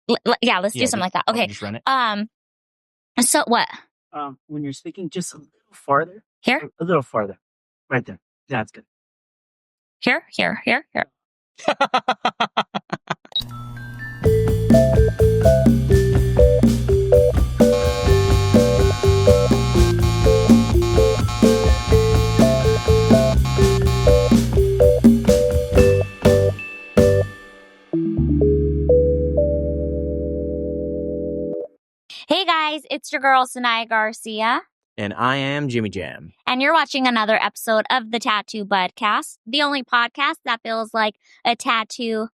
let's do something like that. Okay. Just run it. So what? When you're speaking, just a little farther. Here? A little farther. Right there. Yeah, that's good. Here. Hey guys, it's your girl, Sanaya Garcia. And I am Jimmy Jam. And you're watching another episode of the Tattoo Budcast, the only podcast that feels like a tattoo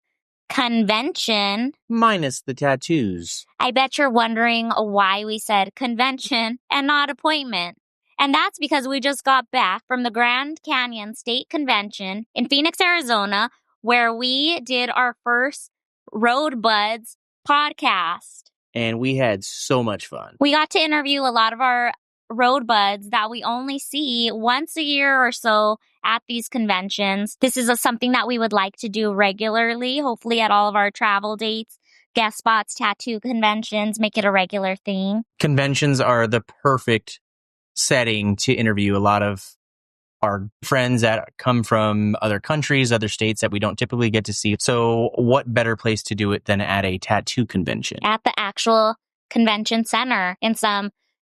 convention. Minus the tattoos. I bet you're wondering why we said convention and not appointment. And that's because we just got back from the Grand Canyon State Convention in Phoenix, Arizona, where we did our first ROADBUDS podcast. And we had so much fun. We got to interview a lot of our ROADBUDS that we only see once a year or so at these conventions. This is something that we would like to do regularly, hopefully at all of our travel dates, guest spots, tattoo conventions, make it a regular thing. Conventions are the perfect setting to interview a lot of our friends that come from other countries, other states that we don't typically get to see. So what better place to do it than at a tattoo convention? At the actual convention center in some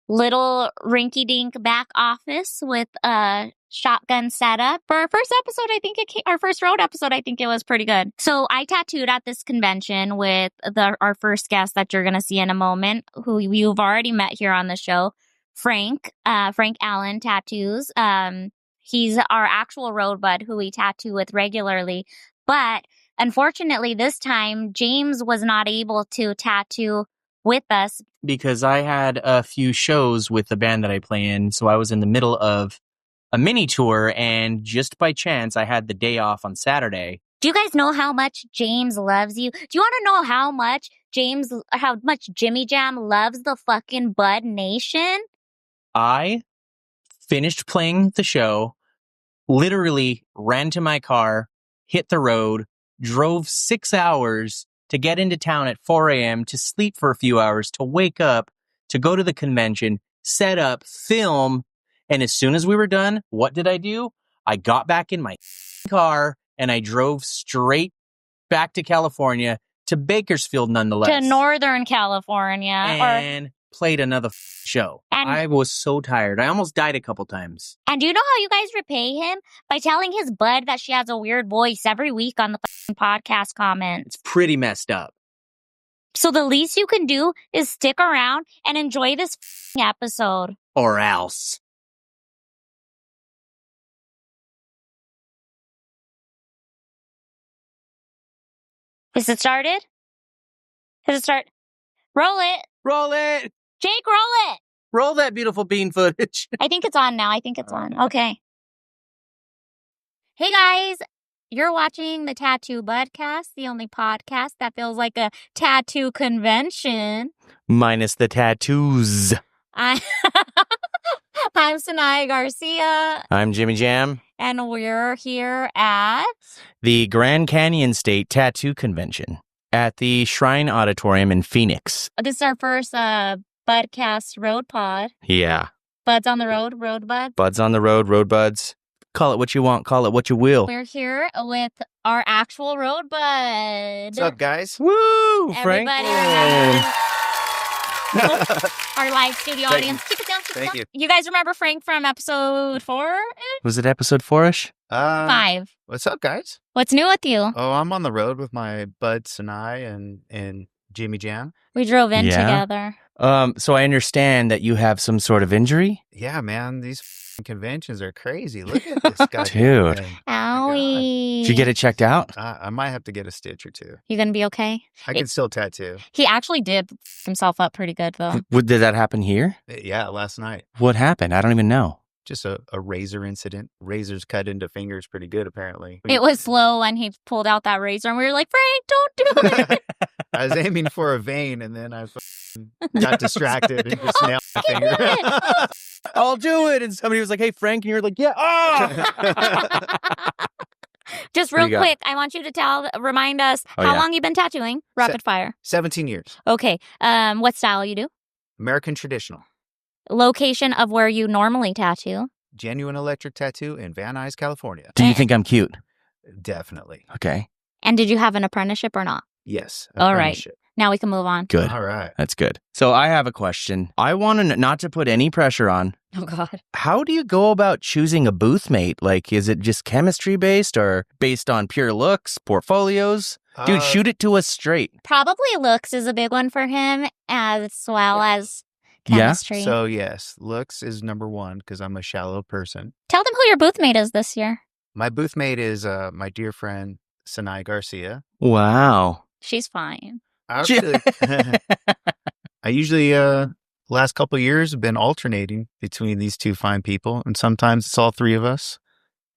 little rinky-dink back office with a shotgun setup. For our first episode, our first road episode, I think it was pretty good. So I tattooed at this convention with our first guest that you're going to see in a moment, who you've already met here on the show, Frank Allen Tattoos. He's our actual road bud who we tattoo with regularly. But unfortunately, this time, James was not able to tattoo with us. Because I had a few shows with the band that I play in. So I was in the middle of a mini tour. And just by chance, I had the day off on Saturday. Do you guys know how much James loves you? Do you want to know how much Jimmy Jam loves the fucking Bud Nation? I finished playing the show, literally ran to my car, hit the road, drove 6 hours to get into town at 4 a.m., to sleep for a few hours, to wake up, to go to the convention, set up, film. And as soon as we were done, what did I do? I got back in my car and I drove straight back to California, to Bakersfield nonetheless. To Northern California. And played another show. And I was so tired. I almost died a couple times. And do you know how you guys repay him? By telling his bud that she has a weird voice every week on the podcast comments. It's pretty messed up. So the least you can do is stick around and enjoy this episode. Or else. Is it started? Does it start? Roll it. Roll it. Jake, roll it. Roll that beautiful bean footage. I think it's on now. Okay. Hey guys, you're watching the Tattoo Budcast, the only podcast that feels like a tattoo convention. Minus the tattoos. I'm Sanaya Garcia. I'm Jimmy Jam. And we're here at the Grand Canyon State Tattoo Convention at the Shrine Auditorium in Phoenix. This is our first Budcast Road Pod. Yeah. Buds on the road, road buds. Buds on the road, road buds. Call it what you want, call it what you will. We're here with our actual road bud. What's up, guys? Woo! Frank. Our live studio audience. Keep it down. Thank you. You guys remember Frank from episode 4? Was it episode 4-ish? 5. What's up, guys? What's new with you? Oh, I'm on the road with my bud Sanai and Jimmy Jam. We drove in together. So I understand that you have some sort of injury? Yeah, man. These conventions are crazy. Look at this guy. Dude. Owie. Did you get it checked out? I might have to get a stitch or two. You gonna be okay? I can still tattoo. He actually did himself up pretty good, though. Did that happen here? Yeah, last night. What happened? I don't even know. Just a razor incident. Razors cut into fingers pretty good, apparently. It was slow when he pulled out that razor, and we were like, Frank, don't do it. I was aiming for a vein, and then I got distracted and just nailed my finger. I'll do it. And somebody was like, hey, Frank. And you're like, yeah. Oh! Just What do real you got? quick, I want you to remind us Oh, how yeah. long you've been tattooing. Rapid fire. 17 years. Okay. What style you do? American traditional. Location of where you normally tattoo. Genuine electric tattoo in Van Nuys, California. Do you think I'm cute? Definitely. Okay. And did you have an apprenticeship or not? Yes. All right. Apprenticeship. Now we can move on. Good. All right. That's good. So I have a question. I want to not to put any pressure on. Oh, God. How do you go about choosing a booth mate? Like, is it just chemistry based or based on pure looks, portfolios? Dude, shoot it to us straight. Probably looks is a big one for him, as well as chemistry. So, yes, looks is number one because I'm a shallow person. Tell them who your booth mate is this year. My booth mate is my dear friend, Sinai Garcia. Wow. She's fine. Actually, I usually, last couple of years, have been alternating between these two fine people, and sometimes it's all three of us.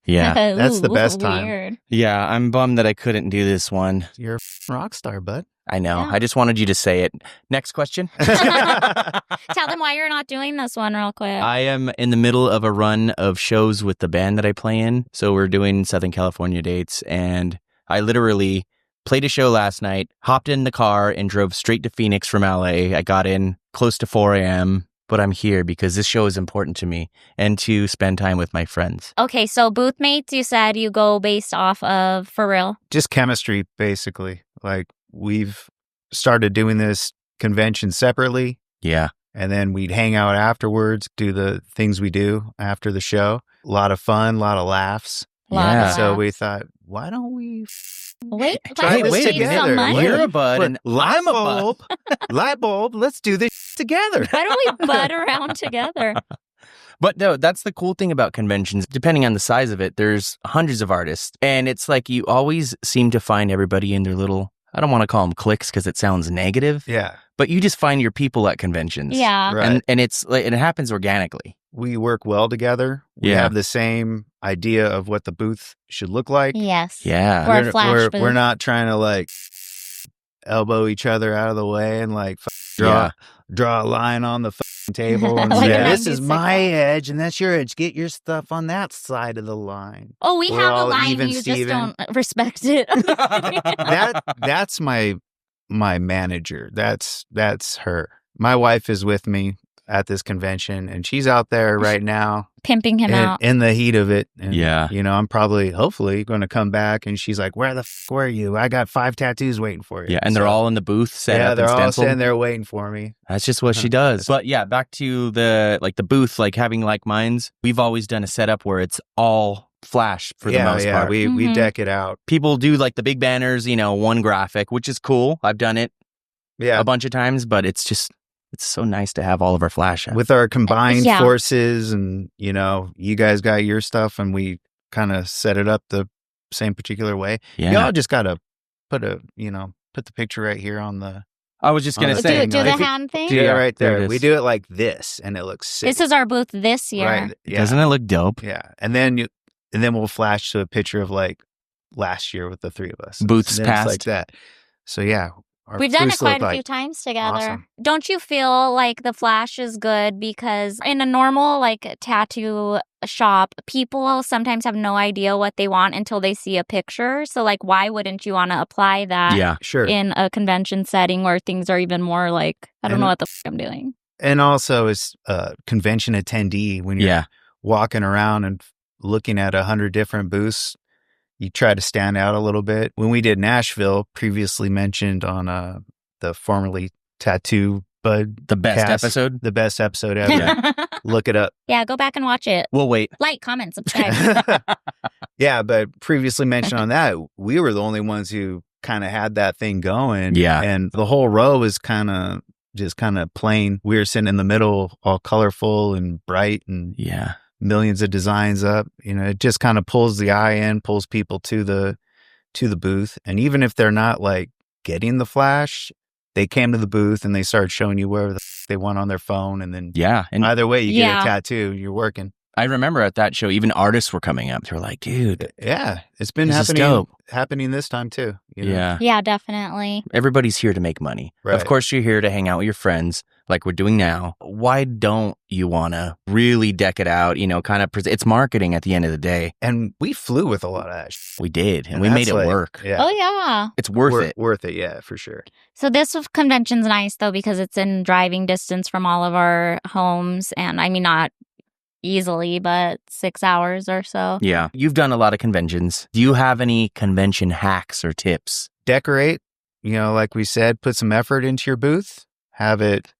Yeah. That's the Ooh, best time. weird. Yeah, I'm bummed that I couldn't do this one. You're a rock star, bud. I know. Yeah. I just wanted you to say it. Next question. Tell them why you're not doing this one real quick. I am in the middle of a run of shows with the band that I play in. So we're doing Southern California dates. And I literally played a show last night, hopped in the car and drove straight to Phoenix from LA. I got in close to 4 a.m., but I'm here because this show is important to me and to spend time with my friends. Okay, so booth mates, you said you go based off of, for real. Just chemistry, basically. Like, we've started doing this convention separately, Yeah. and then we'd hang out afterwards, do the things we do after the show. A lot of fun, a lot of laughs. Lot Yeah. of So laughs. we thought, why don't we Wait, Try let's this save together. some money. You're a bud and I'm a bud. bulb, light bulb, let's do this together. Why don't we bud around together? But no, that's the cool thing about conventions. Depending on the size of it, there's hundreds of artists. And it's like you always seem to find everybody in their little, I don't want to call them cliques because it sounds negative, Yeah, but you just find your people at conventions. Yeah. right. And it's like, and it happens organically. We work well together. We Yeah. have the same idea of what the booth should look like. Yes. Yeah. Or a flash booth. we're not trying to like elbow each other out of the way and like draw a line on the table and Like say, a this is 96 my one. edge and that's your edge. Get your stuff on that side of the line. Oh, we We're have a all line, even, you just Steven. don't respect it. That's my manager. That's her. My wife is with me at this convention and she's out there right now Pimping him out. in the heat of it. And, Yeah. you know, I'm hopefully going to come back and she's like, where the were you? I got 5 tattoos waiting for you. Yeah. And they're So, all in the booth set yeah, up they're and all stenciled. sitting there waiting for me. That's just what she does. But yeah, back to the booth, like having like minds. We've always done a setup where it's all flash for the most part. We Mhm. deck it out. People do like the big banners, one graphic, which is cool. I've done it Yeah. a bunch of times, but it's so nice to have all of our flash out. With our combined Yeah. forces and, you guys got your stuff and we kind of set it up the same particular way. Yeah. Y'all just got to put the picture right here on the, I was just going to Do- say. Do the if you- hand thing? do it Yeah, right there it there. is. We do it like this and it looks sick. This is our booth this year. right. Yeah. Doesn't it look dope? Yeah. And then we'll flash to a picture of like last year with the three of us. Booths And then it's past. like that. So yeah. Our We've done it booths quite look a few like- times together. awesome. Don't you feel like the flash is good because in a normal like tattoo shop, people sometimes have no idea what they want until they see a picture. So like, why wouldn't you want to apply that Yeah. Sure. in a convention setting where things are even more like, I don't And- know what the I'm doing. And also as a convention attendee, when you're Yeah. walking around and looking at 100 different booths, you try to stand out a little bit. When we did Nashville, previously mentioned on the formerly Tattoo Bud, The best Cast. episode. the best episode ever. Yeah. Look it up. Yeah, go back and watch it. We'll wait. Like, comment, subscribe. Yeah, but previously mentioned on that, we were the only ones who kind of had that thing going. Yeah. And the whole row was kind of plain. We were sitting in the middle, all colorful and bright and Yeah. millions of designs up. It just kind of pulls the eye in, pulls people to the booth. And even if they're not like getting the flash, they came to the booth and they started showing you wherever they want on their phone. And then Yeah. And either way, you Yeah. get a tattoo, you're working. I remember at that show, even artists were coming up. They were like, dude, Yeah. It's been This is happening this time too. yeah. Yeah, definitely. Everybody's here to make money. Right. Of course, you're here to hang out with your friends, like we're doing now, why don't you want to really deck it out? Kind of, it's marketing at the end of the day. And we flew with a lot of that. We did, and we made it work. Yeah. Oh, yeah. It's worth it. Worth it, yeah, for sure. So this convention's nice, though, because it's in driving distance from all of our homes. And I mean, not easily, but 6 hours or so. Yeah. You've done a lot of conventions. Do you have any convention hacks or tips? Decorate, like we said, put some effort into your booth. Have it,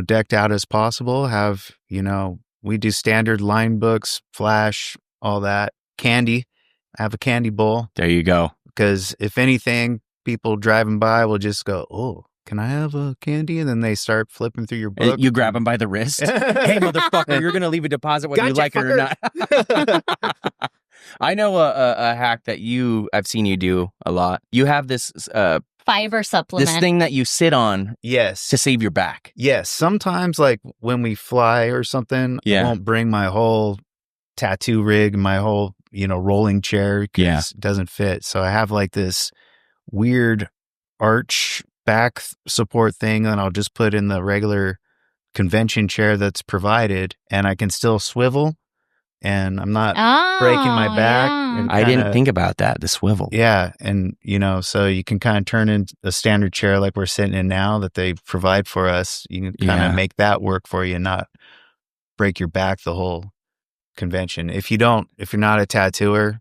decked out as possible. Have, we do standard line books, flash, all that. Candy. Have a candy bowl. There you go. Because if anything, people driving by will just go, oh, can I have a candy? And then they start flipping through your book. You grab them by the wrist. Hey, motherfucker, you're going to leave a deposit whether you like it or not. I know a hack that I've seen you do a lot. You have this Fiber supplement. this thing that you sit on Yes. to save your back. Yes. Sometimes, like when we fly or something, I won't bring my whole tattoo rig, my whole, rolling chair because it doesn't fit. So I have like this weird arch back support thing that I'll just put in the regular convention chair that's provided, and I can still swivel, and I'm not breaking my back. Yeah. And I didn't think about that, the swivel. Yeah. And, so you can kind of turn in a standard chair like we're sitting in now that they provide for us. You can kind of make that work for you and not break your back the whole convention. If you're not a tattooer,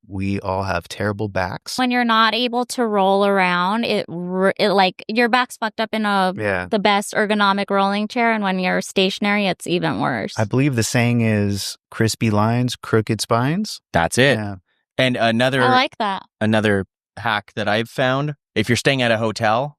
we all have terrible backs. When you're not able to roll around, it like your back's fucked up in the best ergonomic rolling chair, and when you're stationary, it's even worse. I believe the saying is crispy lines, crooked spines. That's it. Yeah. And I like that. another hack that I've found, if you're staying at a hotel,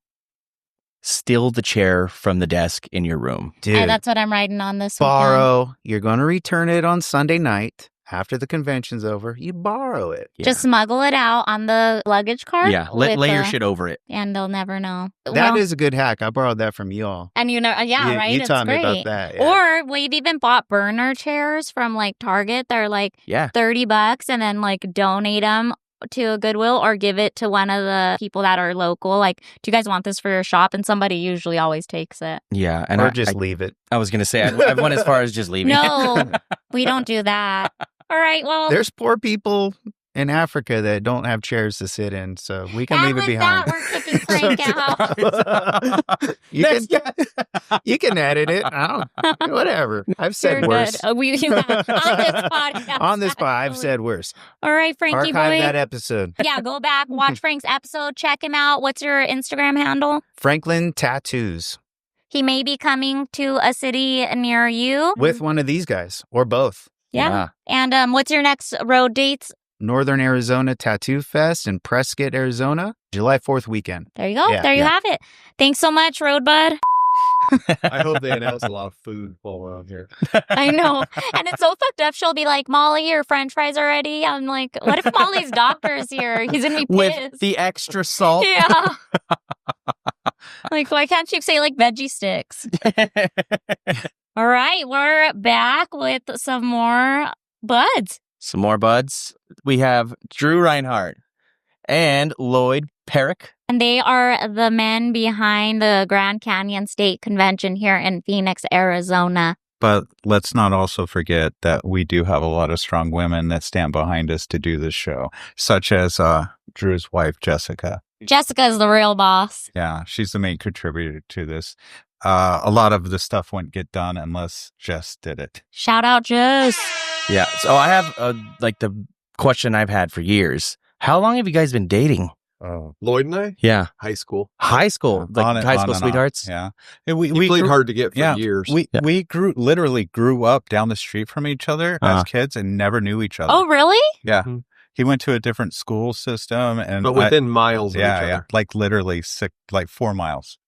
steal the chair from the desk in your room. Dude, That's what I'm riding on this borrow. You're going to return it on Sunday night. After the convention's over, you borrow it. Yeah. Just smuggle it out on the luggage cart. Yeah, lay your shit over it. And they'll never know. That is a good hack. I borrowed that from y'all. And right? You It's taught great. me about that. Yeah. Or we've even bought burner chairs from like Target. They're like $30 and then like donate them to a Goodwill or give it to one of the people that are local. Like, do you guys want this for your shop? And somebody usually always takes it. Yeah. And just leave it. I was going to say, I've went as far as just leaving No, we don't do that. All right, well. There's poor people in Africa that don't have chairs to sit in, so we can leave it behind. We're kicking Frank out. You can edit it. Whatever. I've said worse. Good. On this podcast. On this pod, I've said worse. All right, Frankie Archive boy. that episode. Yeah, go back, watch Frank's episode, check him out. What's your Instagram handle? Franklin Tattoos. He may be coming to a city near you. With one of these guys, or both. Yeah. And what's your next road dates? Northern Arizona Tattoo Fest in Prescott, Arizona, July 4th weekend. There you go. There you have it. Thanks so much, ROADBUD. I hope they announce a lot of food while we're on here. I know. And it's so fucked up. She'll be like, Molly, your french fries are ready. I'm like, what if Molly's doctor's here? He's going to be pissed. With the extra salt. Yeah. Like, why can't you say like veggie sticks? All right. We're back with some more buds. Some more buds. We have Drew Rhinehart and Lloyd Parrack. And they are the men behind the Grand Canyon State Convention here in Phoenix, Arizona. But let's not also forget that we do have a lot of strong women that stand behind us to do this show, such as Drew's wife, Jessica. Jessica is the real boss. Yeah, she's the main contributor to this. A lot of the stuff wouldn't get done unless Jess did it. Shout out, Jess. Yeah. So I have like the question I've had for years. How long have you guys been dating? Lloyd and I? Yeah. High school. High school. Like high school sweethearts? Yeah. We played hard to get for years. We literally grew up down the street from each other as kids and never knew each other. Oh, really? Yeah. Mm-hmm. He went to a different school system. But within miles of each other. Yeah. Like literally 4 miles.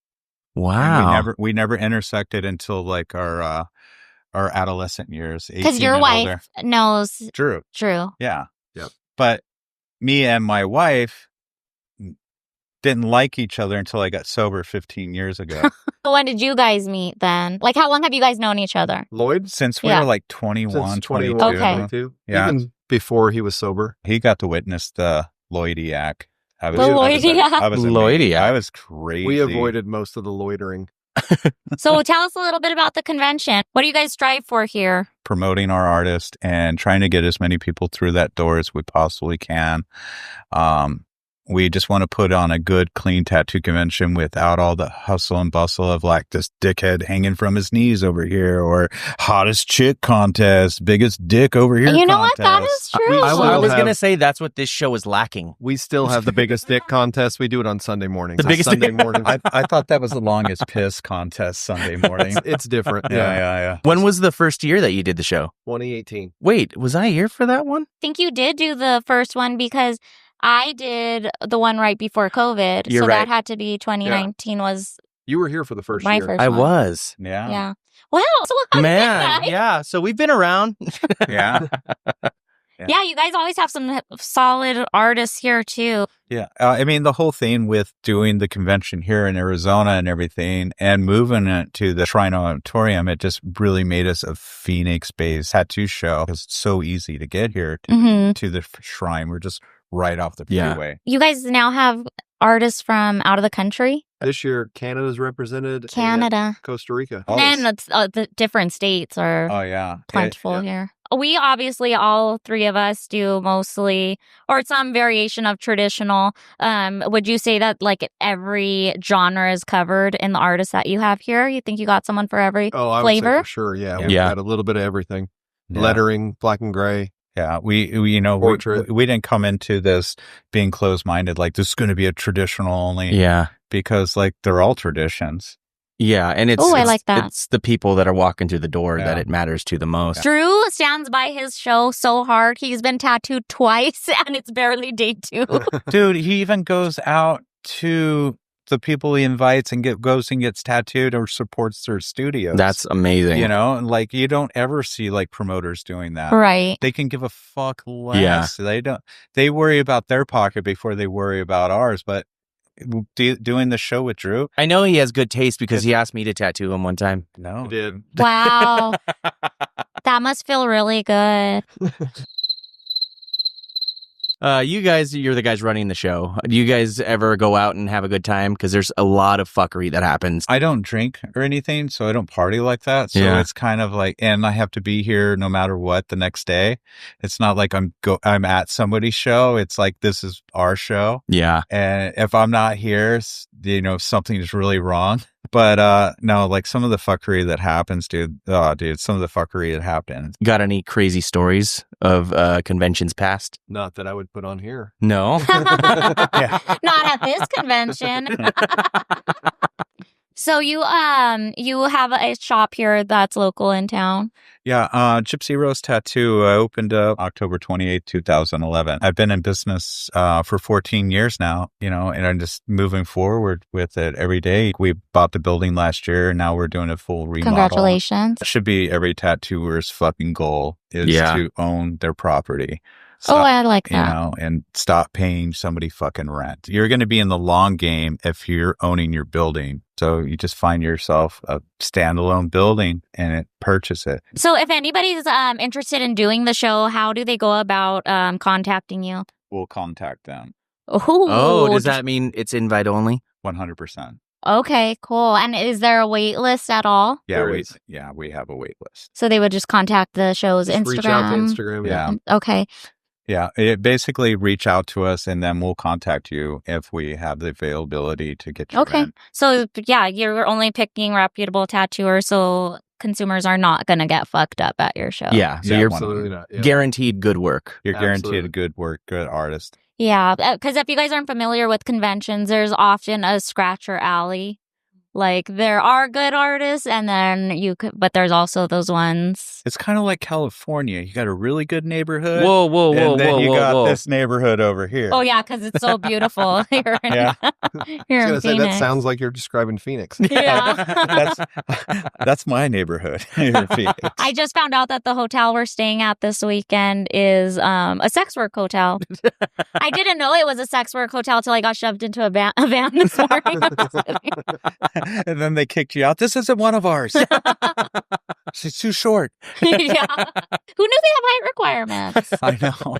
Wow. And we never intersected until like our adolescent years. Because your wife knows Drew. Yeah. Yep. But me and my wife didn't like each other until I got sober 15 years ago. So when did you guys meet then? Like, how long have you guys known each other? Lloyd? Since we were like 21, 22. Okay. 22. Yeah. Even before he was sober. He got to witness the Lloydiac. Lloydiac. I was Lloydiac. I was crazy. We avoided most of the loitering. So tell us a little bit about the convention. What do you guys strive for here? Promoting our artist and trying to get as many people through that door as we possibly can. We just want to put on a good, clean tattoo convention without all the hustle and bustle of like this dickhead hanging from his knees over here, or hottest chick contest, biggest dick over here. You know what? That contest. is true. I was have- going to say that's what this show is lacking. We still have the biggest dick contest. We do it on Sunday mornings. The biggest Sunday dick- mornings. I thought that was the longest piss contest Sunday morning. It's different. Yeah. When was the first year that you did the show? 2018. Wait, was I here for that one? I think you did do the first one because I did the one right before COVID. You're so right. that had to be 2019 was You were here for the first my year. first I one. was. Yeah. Yeah. Wow. So how did Man, that? yeah. So we've been around. Yeah. Yeah, you guys always have some solid artists here too. Yeah. I mean, the whole thing with doing the convention here in Arizona and everything and moving it to the Shrine Auditorium, it just really made us a Phoenix-based tattoo show because it's so easy to get here to the shrine. We're just right off the Yeah. freeway. You guys now have artists from out of the country? This year, Canada's represented. and Canada. Costa Rica. Oh, And it's, the different states are Oh, yeah. plentiful here. We obviously, all three of us do mostly, or some variation of traditional. Would you say that like every genre is covered in the artists that you have here? You think you got someone for every Oh, I would say flavor? for sure. Yeah. Yeah. We've Yeah. got a little bit of everything. Yeah. Lettering, black and gray. Yeah, we you know, Portrait. we didn't come into this being closed-minded, like this is going to be a traditional only, Yeah. because like they're all traditions. Yeah. And it's, Oh, I it's- like that. It's the people that are walking through the door that Yeah. it matters to the most. Drew stands by his show so hard. He's been tattooed twice and it's barely day 2. Dude, he even goes out to the people he invites and goes and gets tattooed or supports their studios. That's amazing. you know, and like you don't ever see like promoters doing that. Right. They can give a fuck less. Yeah. They worry about their pocket before they worry about ours. But doing the show with Drew, I know he has good taste because he asked me to tattoo him one time. no. I did. Wow. That must feel really good. You guys, you're the guys running the show. Do you guys ever go out and have a good time? Because there's a lot of fuckery that happens. I don't drink or anything, so I don't party like that. So Yeah. it's kind of like, and I have to be here no matter what the next day. It's not like I'm at somebody's show. It's like this is our show, Yeah. and if I'm not here, you know, something is really wrong. But no, like some of the fuckery that happens, dude. Oh, dude, some of the fuckery that happens. Got any crazy stories of conventions past? Not that I would put on here. No. Yeah. Not at this convention. So you have a shop here that's local in town. Yeah, Gypsy Rose Tattoo opened up October 28th, 2011. I've been in business for 14 years now, you know, and I'm just moving forward with it every day. We bought the building last year, and now we're doing a full remodel. Congratulations. That should be every tattooer's fucking goal is Yeah. to own their property. Oh, I like You that. know, and stop paying somebody fucking rent. You're going to be in the long game if you're owning your building. So you just find yourself a standalone building and purchase it. So if anybody's interested in doing the show, how do they go about contacting you? We'll contact them. Oh, does that mean it's invite only? 100%. Okay, cool. And is there a wait list at all? Yeah, There we is. have a wait list. So they would just contact the show's Just Instagram. reach out to Instagram. Yeah. Okay. Yeah, it basically reach out to us and then we'll contact you if we have the availability to get you Okay. in. So yeah, you're only picking reputable tattooers, so consumers are not going to get fucked up at your show. Yeah. So Yeah, you're Absolutely not. Yeah. guaranteed good work. You're guaranteed Absolutely. a good work, good artist. Yeah, because if you guys aren't familiar with conventions, there's often a scratcher alley. Like there are good artists, and then but there's also those ones. It's kind of like California. You got a really good neighborhood. Whoa, whoa, whoa, and then whoa, you whoa, got whoa. this neighborhood over here. Oh yeah, because it's so beautiful here in, Yeah. here I in was gonna say, that Phoenix. sounds like you're describing Phoenix. Yeah. that's my neighborhood. here in Phoenix. I just found out that the hotel we're staying at this weekend is a sex work hotel. I didn't know it was a sex work hotel till I got shoved into a van this morning. And then they kicked you out. This isn't one of ours. She's too short. Yeah. Who knew they have height requirements? I know.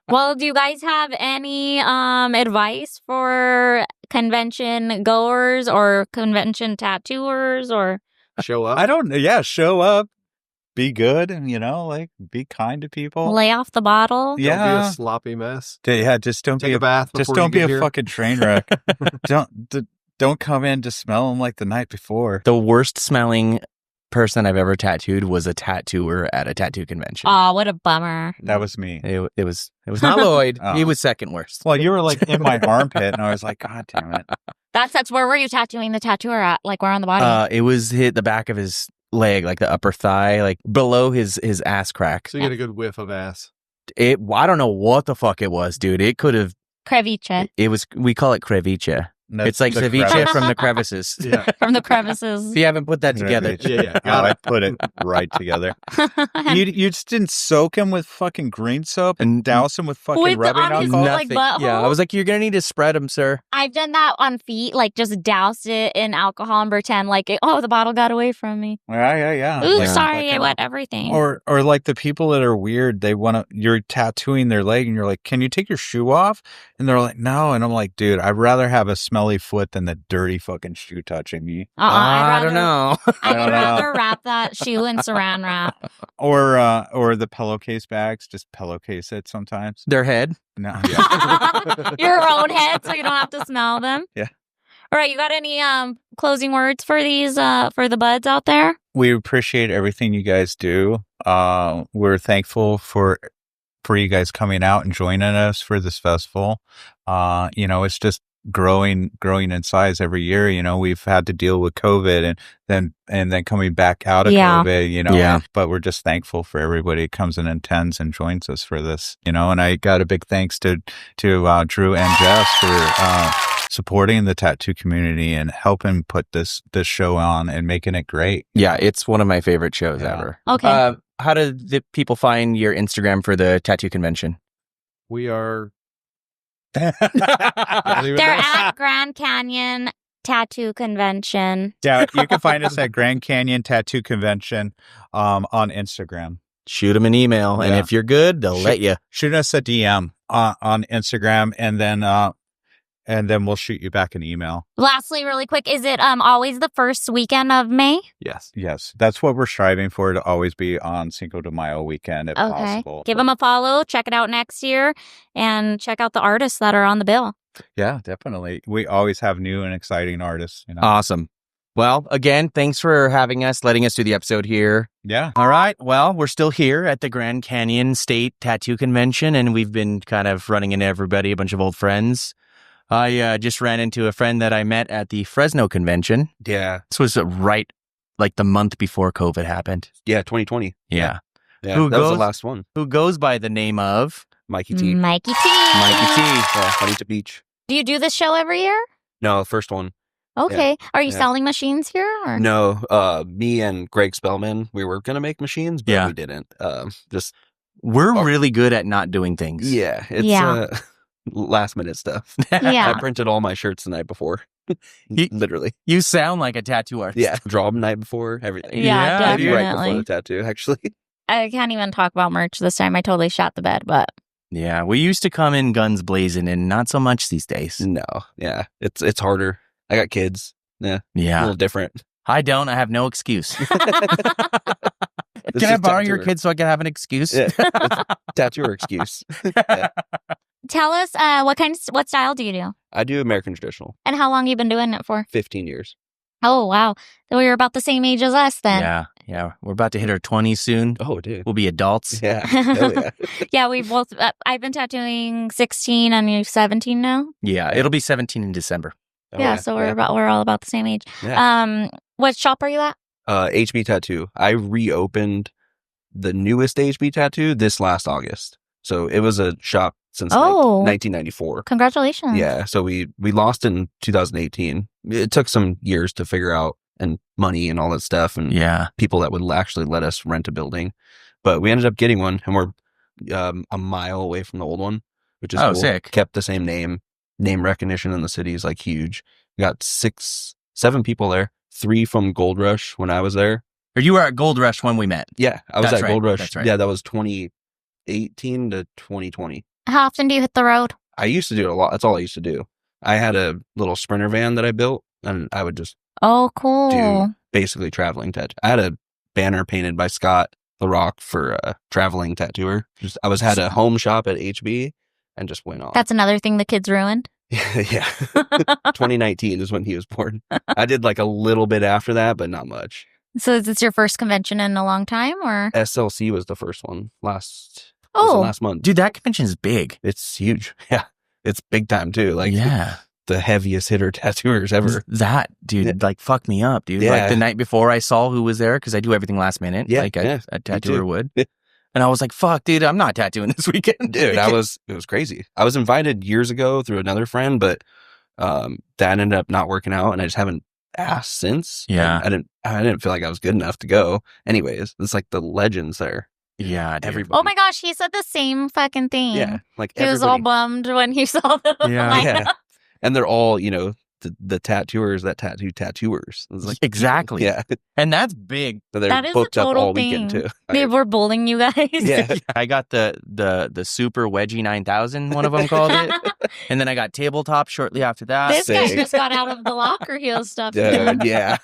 Well, do you guys have any advice for convention goers or convention tattooers or Show up. I don't know. Yeah, show up. Be good and, like, be kind to people. lay off the bottle? Don't be Yeah. a sloppy mess. Yeah, just don't Take be a bath. Just before don't you be get a here. fucking train wreck. Don't come in just smelling like the night before. The worst smelling person I've ever tattooed was a tattooer at a tattoo convention. Oh, what a bummer. That was me. It was not Lloyd. Oh. He was second worst. Well, you were like in my armpit, and I was like, God damn it. That's where were you tattooing the tattooer at? Like where on the body? It was hit the back of his leg, like the upper thigh, like below his ass crack. So you get a good whiff of ass. I don't know what the fuck it was, dude. It could have. Crevice. We call it crevice. That's It's like the ceviche crevice. from the crevices. Yeah. From the crevices. If you haven't put that together. Crevice. Yeah. Oh, I put it right together. You just didn't soak him with fucking green soap and douse him with fucking With rubbing on his alcohol? like butthole? Yeah, I was like, you're gonna need to spread them, sir. I've done that on feet, like just doused it in alcohol and pretend like, the bottle got away from me. Yeah. Oops, Like, sorry, I fucking- wet everything. Or like the people that are weird, you're tattooing their leg and you're like, can you take your shoe off? And they're like, no. And I'm like, dude, I'd rather have a smelly foot than the dirty fucking shoe touching me. I don't know. I'd don't know. rather wrap that shoe in saran wrap. Or the pillowcase bags, just pillowcase it sometimes. Their head. No. Your own head, so you don't have to smell them. Yeah. All right, you got any closing words for these for the buds out there? We appreciate everything you guys do. We're thankful for you guys coming out and joining us for this festival. It's just growing in size every year. We've had to deal with COVID and then coming back out of COVID, Yeah. but we're just thankful for everybody who comes in and attends and joins us for this, and I got a big thanks to Drew and Jess for supporting the tattoo community and helping put this show on and making it great. Yeah, it's one of my favorite shows Yeah. ever. Okay. How do the people find your Instagram for the tattoo convention? We are. They're at Grand Canyon Tattoo Convention. Yeah, you can find us at Grand Canyon Tattoo Convention on Instagram. Shoot them an email, and Yeah. if you're good, they'll let you. Shoot us a DM on Instagram, and then we'll shoot you back an email. Lastly, really quick, is it always the first weekend of May? Yes. Yes, that's what we're striving for, to always be on Cinco de Mayo weekend if Okay. possible. Give them a follow. Check it out next year, and check out the artists that are on the bill. Yeah, definitely. We always have new and exciting artists. Awesome. Well, again, thanks for having us, letting us do the episode here. Yeah. All right. Well, we're still here at the Grand Canyon State Tattoo Convention, and we've been kind of running into everybody, a bunch of old friends. I just ran into a friend that I met at the Fresno convention. Yeah. This was right like the month before COVID happened. Yeah, 2020. Yeah. Yeah, Who that was goes- the last one. Who goes by the name of Mikey T. Mikey T. Mikey T. Yeah, Juanita Beach. Do you do this show every year? No, first one. Okay. Are you Yeah. selling machines here? Or? No, me and Greg Spellman, we were going to make machines, but Yeah. we didn't. Just, We're really good at not doing things. yeah, it's Yeah. last minute stuff. Yeah. I printed all my shirts the night before. You- Literally. You sound like a tattoo artist. Yeah. Draw them the night before, everything. Yeah, Maybe right before definitely. the tattoo, actually. I can't even talk about merch this time. I totally shot the bed, but Yeah. We used to come in guns blazing, and not so much these days. No. Yeah. It's harder. I got kids. Yeah. A Yeah. little different. I don't. I have no excuse. This Can I is borrow your tattooer. kids so I can have an excuse? Yeah. Tattooer excuse. Yeah. tell us what style do you do? I do American traditional. And how long you been doing it for? 15 years. Oh, wow. So you're about the same age as us then. Yeah. Yeah. We're about to hit our 20s soon. Oh, dude. We'll be adults. Yeah. Hell yeah. Yeah, we both, I've been tattooing 16 and you're 17 now. Yeah. It'll be 17 in December. Oh, yeah, so we're all about the same age. Yeah. What shop are you at? HB Tattoo. I reopened the newest HB Tattoo this last August. So it was a shop since like Oh. 1994. Congratulations. Yeah. So we lost in 2018. It took some years to figure out, and money and all that stuff, and Yeah. people that would actually let us rent a building. But we ended up getting one, and we're a mile away from the old one, which is Oh, cool. sick. Kept the same name. Name recognition in the city is like huge. We got 7 people there. 3 from Gold Rush when I was there. Or you were at Gold Rush when we met. Yeah, I was That's at right, Gold Rush. that's right. Yeah, that was 2018 to 2020. How often do you hit the road? I used to do it a lot. That's all I used to do. I had a little Sprinter van that I built, and I would just Oh, cool. do basically traveling tattoo. I had a banner painted by Scott the Rock for a traveling tattooer. I had a home shop at HB and just went on. That's another thing the kids ruined. Yeah. 2019 is when he was born. I did like a little bit after that, but not much. So is this your first convention in a long time, or? SLC was the first one last month. Dude, that convention is big. It's huge. Yeah. It's big time too. Like yeah. the heaviest hitter tattooers ever. That, dude, like fucked me up, dude. Yeah. Like the night before I saw who was there, because I do everything last minute, like a tattooer would. Yeah. And I was like, fuck, dude, I'm not tattooing this weekend. Dude, it was crazy. I was invited years ago through another friend, but that ended up not working out, and I just haven't asked since. Yeah. And I didn't feel like I was good enough to go. Anyways, it's like the legends there. Yeah, dude. Everybody. Oh my gosh, he said the same fucking thing. Yeah. Like He was all everybody. bummed when he saw the Yeah. lineup. Yeah. And they're all, the tattooers that tattoo tattooers. It's like, Exactly. yeah. And that's big. So they're That is a booked up total all weekend thing. too. They were bullying you guys. Yeah. I got the Super Wedgie 9000, one of them called it. And then I got Tabletop shortly after that. This guy Sick. just got out of the locker heel stuff. Dude, yeah.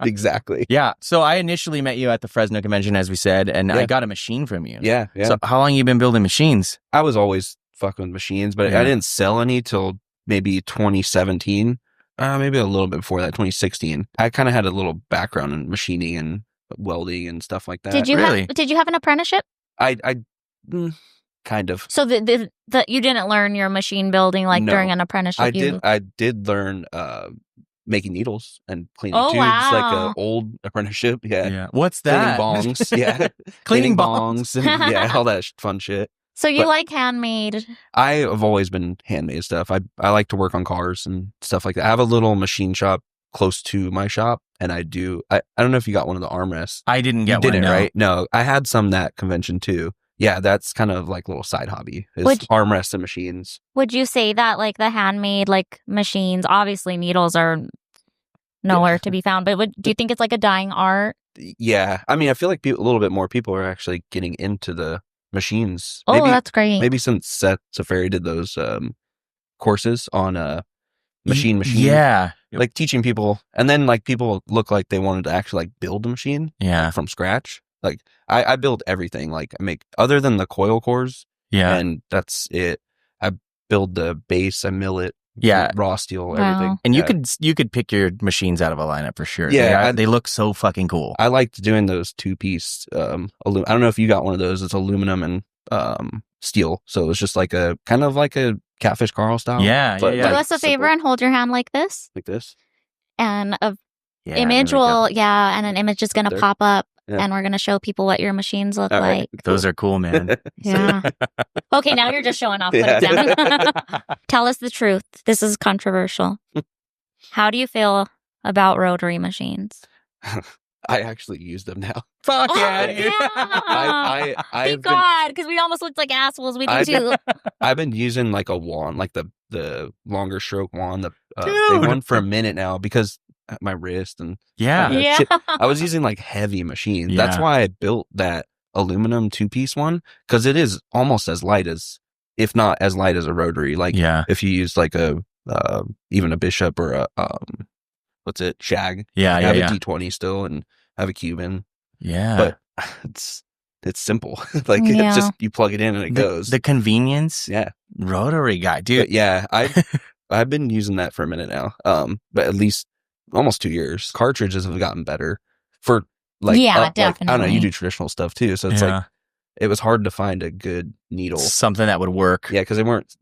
Exactly. Yeah. So I initially met you at the Fresno convention, as we said, and I Yeah. got a machine from you. Yeah. Yeah. So how long you been building machines? I was always fucking with machines, but Yeah. I didn't sell any till maybe 2017. Maybe a little bit before that, 2016. I kind of had a little background in machining and welding and stuff like that. Did you Really? did you have an apprenticeship? I kind of. So the you didn't learn your machine building like No. during an apprenticeship. I did learn making needles and cleaning Oh, tubes, wow. like an old apprenticeship. Yeah. What's Cleaning that? bongs. Yeah. Cleaning bongs. and yeah, all that fun shit. So you But- like handmade. I have always been handmade stuff. I like to work on cars and stuff like that. I have a little machine shop close to my shop, and I don't know if you got one of the armrests. I didn't get You didn't, one, no. right? No, I had some that convention too. Yeah, that's kind of like a little side hobby is Would- armrests and machines. Would you say that like the handmade like machines, obviously needles are nowhere to be found, but do you think it's like a dying art? Yeah, I mean, I feel like a little bit more people are actually getting into the machines. Oh, that's great. Maybe since Seth Safari did those courses on machine, Yeah. like teaching people, and then like people look like they wanted to actually like build a machine Yeah. from scratch. Like I build everything. Like I make other than the coil cores, Yeah. and that's it. I build the base, I mill it, Yeah. raw steel, Wow. everything. And Yeah. you could pick your machines out of a lineup for sure. Yeah, They look so fucking cool. I liked doing those 2-piece. I don't know if you got one of those. It's aluminum and steel, so it's just like a kind of like a Catfish Carl style. Yeah, but, yeah, Do yeah. us a favor and hold your hand like this, like this. and a Yeah, image there we go. will and an image is gonna There. pop up, Yeah. and we're gonna show people what your machines look All right. like. Those are cool, man. Yeah. Okay, now you're just showing off. Put Yeah. it down. Tell us the truth. This is controversial. How do you feel about rotary machines? I actually use them now. Fuck Oh, yeah, dude. I've Thank been- God, because we almost looked like assholes. We did I've too. I've been using like a wand, like the longer stroke wand, the Dude. big one for a minute now because my wrist and Yeah. Yeah. shit. I was using like heavy machines. That's Yeah. why I built that aluminum 2-piece one, because it is almost as light as, if not as light as a rotary. Like Yeah. if you use like a even a Bishop or a Shag. Yeah. I Yeah. have Yeah. a D20 still and I have a Cuban, Yeah. but it's simple. Like Yeah. it's just you plug it in and it goes. The convenience. Yeah. Rotary guy, But dude. yeah, I've been using that for a minute now. But at least almost 2 years. Cartridges have gotten better for like Yeah, like, I don't know. definitely. You do traditional stuff too, so it's like it was hard to find a good needle. Something that would work. Yeah, because they weren't.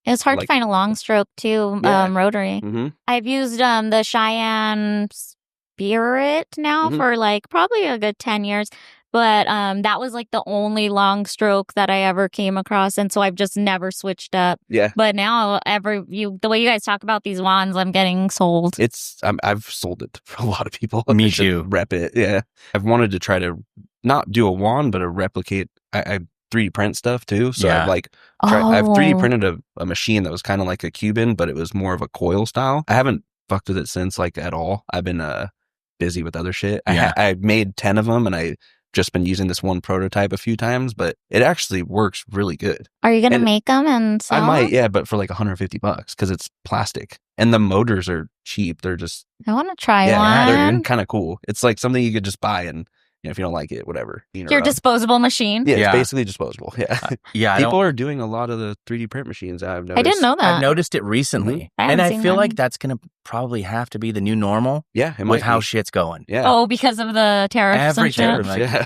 It was hard like- to find a long stroke too, Yeah. rotary. Mm-hmm. I've used the Cheyenne Spirit now Mhm. for like probably a good 10 years. But that was like the only long stroke that I ever came across. And so I've just never switched up. Yeah, But now the way you guys talk about these wands, I'm getting sold. I've sold it to a lot of people. Me I should too. Rep it. Yeah, I've wanted to try to not do a wand, but a replicate. I 3D print stuff too. So Yeah. I've I've 3D Oh. printed a machine that was kind of like a Cuban, but it was more of a coil style. I haven't fucked with it since like at all. I've been busy with other shit. Yeah. I made 10 of them, and I just been using this one prototype a few times, but it actually works really good. Are you gonna And make them and sell I might, them? yeah, but for like $150 because it's plastic, and the motors are cheap. They're just I want to try they're one. kind of cool. It's like something you could just buy, and if you don't like it, whatever. Your disposable machine. Yeah, Yeah. it's basically disposable. Yeah, Yeah, people are doing a lot of the 3D print machines. I've noticed. I didn't know that. I've noticed it recently, I haven't and I seen feel that. like that's gonna probably have to be the new normal Yeah, it with might how be. shit's going. Yeah, Oh, because of the tariffs and Everything. shit. Like- yeah.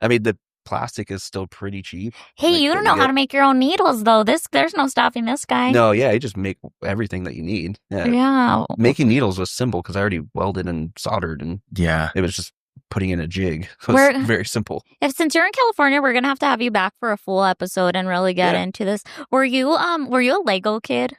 I mean, the plastic is still pretty cheap. Hey, Like, you that don't know how get. to make your own needles, though. There's no stopping this guy. No, yeah, you just make everything that you need. Yeah, Yeah. making needles was simple because I already welded and soldered, and Yeah. it was just putting in a jig. It was We're- very simple. Since you're in California, we're gonna have to have you back for a full episode and really get Yeah. into this. Were you a Lego kid?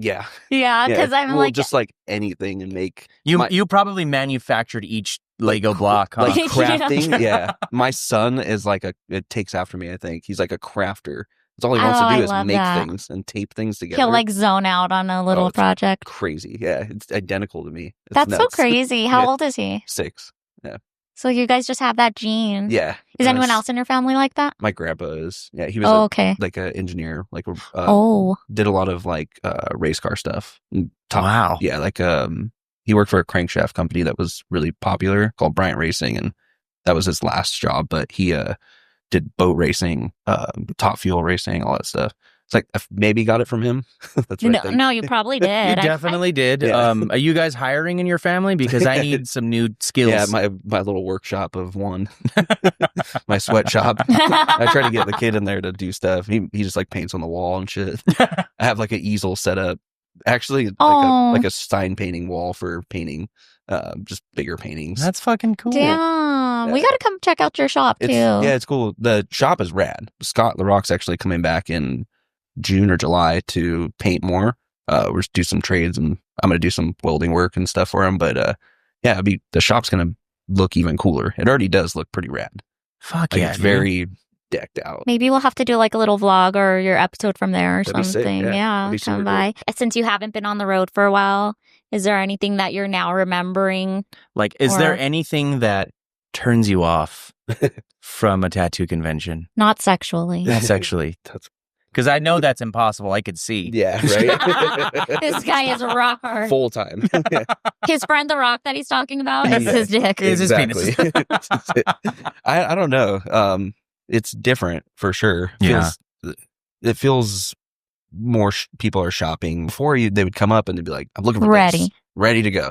Yeah, Yeah, because I'm well, like, just like anything and make You probably manufactured each Lego block, huh? like Yeah. crafting. Yeah, my son is like it takes after me. I think he's like a crafter. That's all he wants Oh, to I do is love make that. things and tape things together. he'll like zone out on a little it's project. crazy. Yeah, it's identical to me. It's That's so nuts. crazy. How Yeah. old is he? 6. So you guys just have that gene. Yeah. Is anyone Yes. else in your family like that? My grandpa is. Yeah, he was Oh, okay. like an engineer. Like Oh, did a lot of like race car stuff. Wow. Yeah, like he worked for a crankshaft company that was really popular called Bryant Racing, and that was his last job. But he did boat racing, top fuel racing, all that stuff. It's like I maybe got it from him. That's what I think. no, you probably did. You definitely did. Yeah. Are you guys hiring in your family? Because I need some new skills. Yeah, my little workshop of one, my sweatshop. I try to get the kid in there to do stuff. He just like paints on the wall and shit. I have like an easel set up. Actually, Oh. like a sign painting wall for painting, just bigger paintings. That's fucking cool. Damn, we Yeah. gotta come check out your shop too. It's cool. The shop is rad. Scott LaRock's actually coming back in June or July to paint more. We're just do some trades, and I'm gonna do some welding work and stuff for him. But yeah, the shop's gonna look even cooler. It already does look pretty rad. Fuck Like yeah. it's dude. very decked out. Maybe we'll have to do like a little vlog or your episode from there or That'd be sick, something. yeah. Yeah, That'd be super come by. Since you haven't been on the road for a while, is there anything that you're now remembering? Like, is Or- there anything that turns you off from a tattoo convention? Not sexually. Sexually. That's Because I know that's impossible. I could see. yeah, right. This guy is a rock hard. Full time. His friend, the rock that he's talking about, is Yeah. his dick. Is his penis. I don't know. It's different for sure. Yeah. It feels more people are shopping. Before they would come up and they'd be like, I'm looking for Ready. this. Ready to go.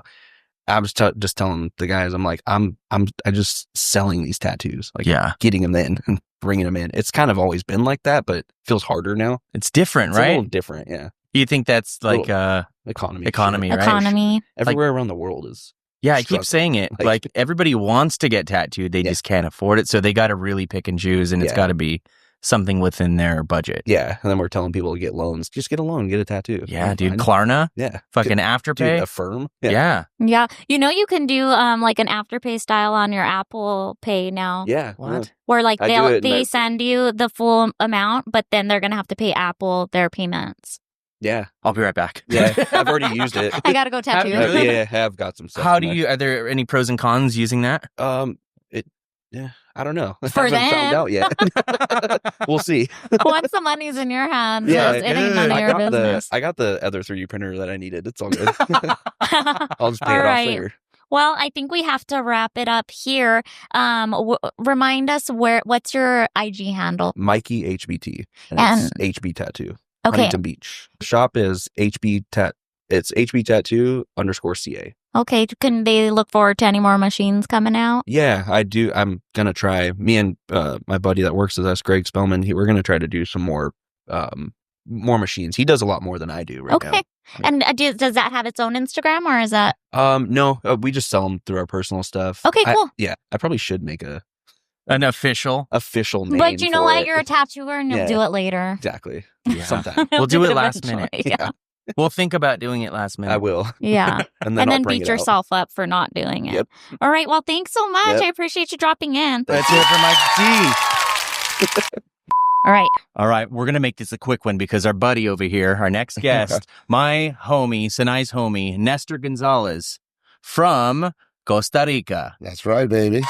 I was just telling the guys, I'm like, I'm just selling these tattoos, like Yeah. getting them in and bringing them in. It's kind of always been like that, but it feels harder now. It's different, It's a right? little different, yeah. You think that's like Economy, Economy, shit. right? Economy. Everywhere around the world is. yeah, I keep struggle. saying it. Like- Like everybody wants to get tattooed, they Yeah. just can't afford it, so they got to really pick and choose, and it's Yeah. got to be something within their budget. Yeah, and then we're telling people to get loans. Just get a loan, get a tattoo. Yeah, dude. Fine. Klarna, Yeah, fucking Dude, Afterpay. Affirm. Yeah. Yeah. You know, you can do like an Afterpay style on your Apple Pay now. Yeah. What? Where like I do it, and they I- send you the full amount, but then they're gonna have to pay Apple their payments. Yeah. I'll be right back. Yeah. I've already used it. I gotta go tattoo. Have you? Yeah, I have got some stuff. How do you? Are there any pros and cons using that? Yeah, I don't know. I For haven't found them. out yet. We'll see. Once the money's in your hands, Yeah, it ain't none of I your got business. I got the other 3D printer that I needed. It's all good. I'll just pay All it right. off later. Well, I think we have to wrap it up here. Remind us what's your IG handle? Mikey HBT. And it's HB Tattoo. Okay. Huntington Beach. Shop is HB Tat. It's HB Tattoo _CA. Okay. Can they look forward to any more machines coming out? Yeah, I do. I'm gonna try. Me and my buddy that works with us, Greg Spellman. We're gonna try to do some more machines. He does a lot more than I do right Okay. And does that have its own Instagram or is that? now. No, we just sell them through our personal stuff. Okay, cool. I probably should make a An official. official name. But you know for what? it. You're a tattooer and you'll Yeah. do it later. Exactly. Yeah. Sometime. We'll do it last eventually, minute. Yeah. We'll think about doing it last minute. I will. Yeah. And And I'll then bring beat it out. yourself up for not doing it. Yep. All right. Well, thanks so much. Yep. I appreciate you dropping in. That's it for Mike D. All right. All right, we're going to make this a quick one because our buddy over here, our next guest, my homie, Sinai's homie, Nestor Gonzalez from Costa Rica. That's right, baby.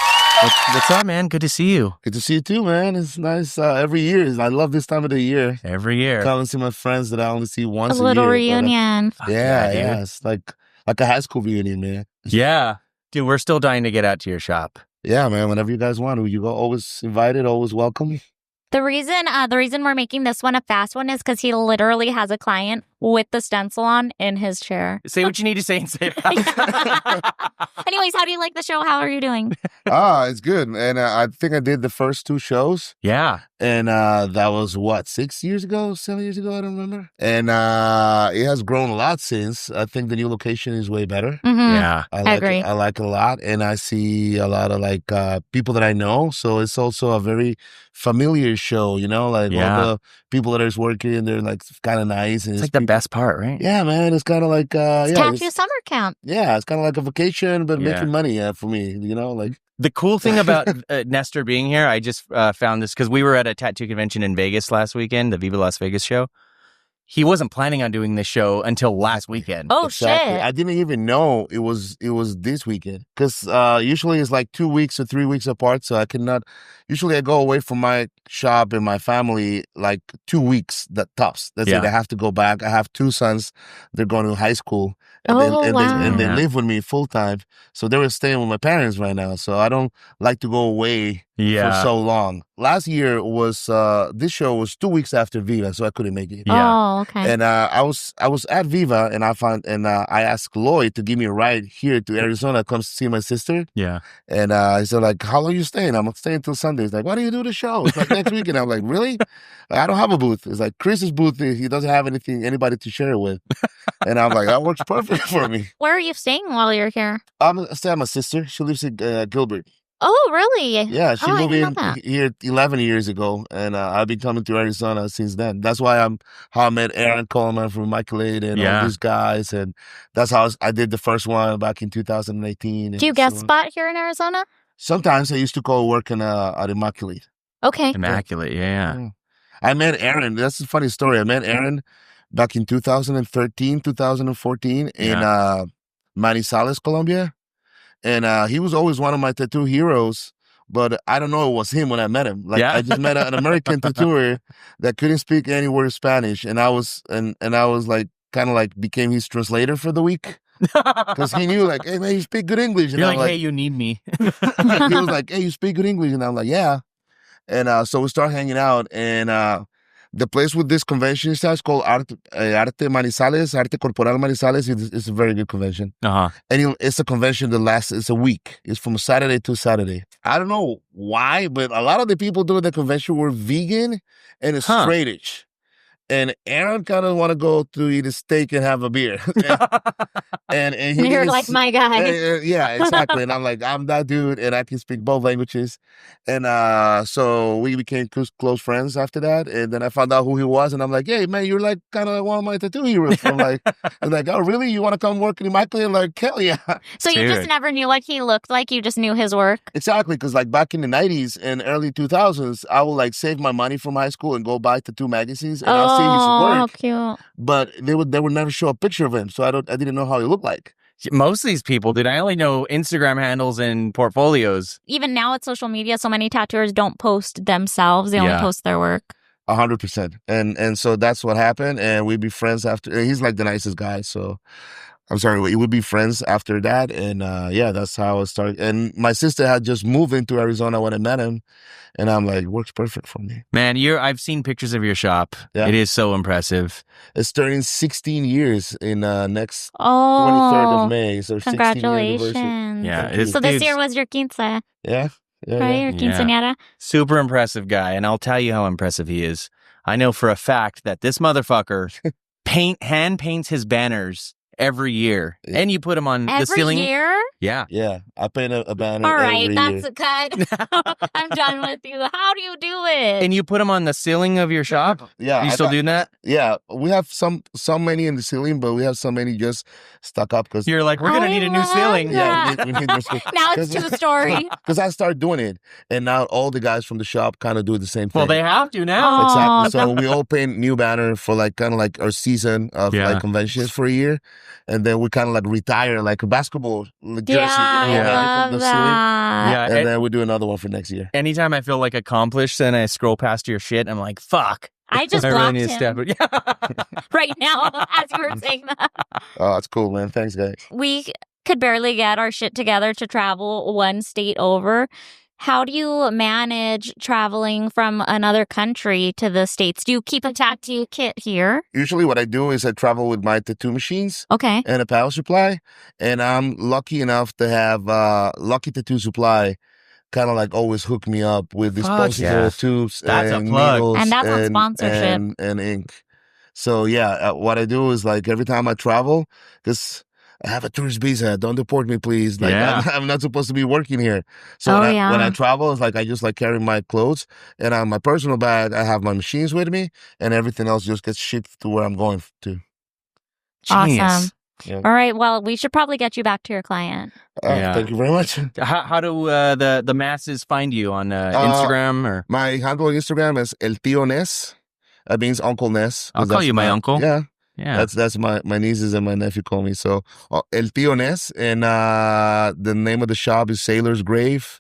What's up, man? Good to see you. Good to see you too, man. It's nice every year. I love this time of the year. Every year. Come and see my friends that I only see once a A little year. reunion. Yeah. It's like a high school reunion, man. Yeah. Dude, we're still dying to get out to your shop. Yeah, man. Whenever you guys want to, you go. Always invited. Always welcome. The reason we're making this one a fast one is because he literally has a client with the stencil on in his chair. Say what you need to say and say it fast. Anyways, how do you like the show? How are you doing? It's good. And I think I did the first 2 shows. Yeah. And that was, 7 years ago? I don't remember. And it has grown a lot since. I think the new location is way better. Mm-hmm. Yeah. I agree. I like it a lot. And I see a lot of people that I know. So it's also a very familiar show, all the people that are working, they're like kind of nice. And It's like the best part, right? Yeah, man. It's kind of like, Tattoo summer camp. Yeah, it's kind of like a vacation, but making money for me, The cool thing about Nestor being here, I just found this because we were at a tattoo convention in Vegas last weekend, the Viva Las Vegas show. He wasn't planning on doing this show until last weekend. Oh, Exactly. shit. I didn't even know it was this weekend because usually it's like 2 weeks or 3 weeks apart. So I cannot. Usually I go away from my shop and my family like 2 weeks. That tops. That's it. I have to go back. I have 2 sons. They're going to high school. And they live with me full time. So they were staying with my parents right now. So I don't like to go away for so long. Last year was this show was 2 weeks after Viva, so I couldn't make it. Yeah. Oh, okay. And I was at Viva, and I asked Lloyd to give me a ride here to Arizona, come see my sister. Yeah. And he said, how long are you staying? I'm staying till Sunday. He's like, why do you do the show? It's like next week. And I'm like, really? I don't have a booth. It's like Chris's booth. He doesn't have anybody to share it with. And I'm like, that works perfect for me. Where are you staying while you're here? I'm staying with my sister. She lives in Gilbert. Oh, really? Yeah, she I moved didn't know in that. here 11 years ago, and I've been coming to Arizona since then. That's why how I met Aaron Coleman from Michael Aid and all these guys, and that's how I did the first one back in 2018. Do you guest spot here in Arizona? Sometimes I used to go working at Immaculate. Okay. Immaculate, yeah. I met Aaron. That's a funny story. I met Aaron back in 2013, 2014 in Manizales, Colombia. And he was always one of my tattoo heroes, but I don't know it was him when I met him. I just met an American tattooer that couldn't speak any word of Spanish, and I was like kind of like became his translator for the week because he knew like, hey man, you speak good English. And You're I'm like, hey, you need me. he was like, hey, you speak good English, and I'm like, yeah. And so we start hanging out, and the place with this convention is called Arte Manizales, Arte Corporal Manizales. It's a very good convention. Uh-huh. And it's a convention that lasts, it's a week. It's from Saturday to Saturday. I don't know why, but a lot of the people doing the convention were vegan and straight edge. And Aaron kind of want to go to eat a steak and have a beer. and You're like my guy. Yeah, exactly. And I'm like, I'm that dude, and I can speak both languages. And so we became close friends after that. And then I found out who he was, and I'm like, hey, man, you're like kind of one of my tattoo heroes. I'm like, oh, really? You want to come work in Michael? I'm like, hell yeah. So you just never knew what he looked like? You just knew his work? Exactly, because like back in the 90s and early 2000s, I would like save my money from high school and go buy tattoo magazines, and I'll see his work. How cute. But they would never show a picture of him, so I didn't know how he looked like. Most of these people, dude, I only know Instagram handles and portfolios. Even now with social media, so many tattooers don't post themselves. They only post their work. 100%. And so that's what happened, and we'd be friends after. And he's like the nicest guy, so I'm sorry, we would be friends after that. And that's how it started. And my sister had just moved into Arizona when I met him, and I'm like, works perfect for me. Man, I've seen pictures of your shop. Yeah. It is so impressive. It's turning 16 years in next 23rd of May. So congratulations. Yeah. So this year was your quince. Yeah. Right? Your quinceañera. Super impressive guy. And I'll tell you how impressive he is. I know for a fact that this motherfucker hand paints his banners every year. And you put them on the ceiling. Every year? Yeah. Yeah. I paint a banner all right, every that's year. a cut. I'm done with you. How do you do it? And you put them on the ceiling of your shop? Yeah. You still doing that? Yeah. We have so many in the ceiling, but we have so many just stuck up because you're like, we're going to need a new ceiling. Yeah. We need new ceiling. Now it's 2-story. Because I started doing it, and now all the guys from the shop kind of do the same thing. Well, they have to now. Exactly. So we all paint new banner for like kind of like our season of like conventions for a year. and then we kind of like retire like a basketball jersey. Yeah, I hanging love from the ceiling. that. Yeah, And then we do another one for next year. anytime I feel like accomplished, then I scroll past your shit. I'm like, fuck. I just I really blocked need to step him it. Yeah. right now as you were saying that. Oh, that's cool, man. Thanks, guys. We could barely get our shit together to travel one state over. How do you manage traveling from another country to the States? Do you keep a tattoo kit here? Usually what I do is I travel with my tattoo machines Okay. and a power supply. And I'm lucky enough to have Lucky Tattoo Supply kind of like always hook me up with disposable yeah. tubes That's a and plug. needles And that's on sponsorship. and ink. So yeah, what I do is like every time I travel, because I have a tourist visa, don't deport me, please. Like Yeah. I'm not supposed to be working here. So Oh, when yeah. I travel, it's like I just like carry my clothes, and on my personal bag, I have my machines with me, and everything else just gets shipped to where I'm going to. Genius. Awesome. Yeah. All right. Well, we should probably get you back to your client. Yeah. Thank you very much. How do the masses find you on Instagram or? My handle on Instagram is El Tío Nes. That means Uncle Nes. I'll call you my uncle. Yeah. Yeah. That's my nieces and my nephew call me. So El Tío Nes, and the name of the shop is Sailor's Grave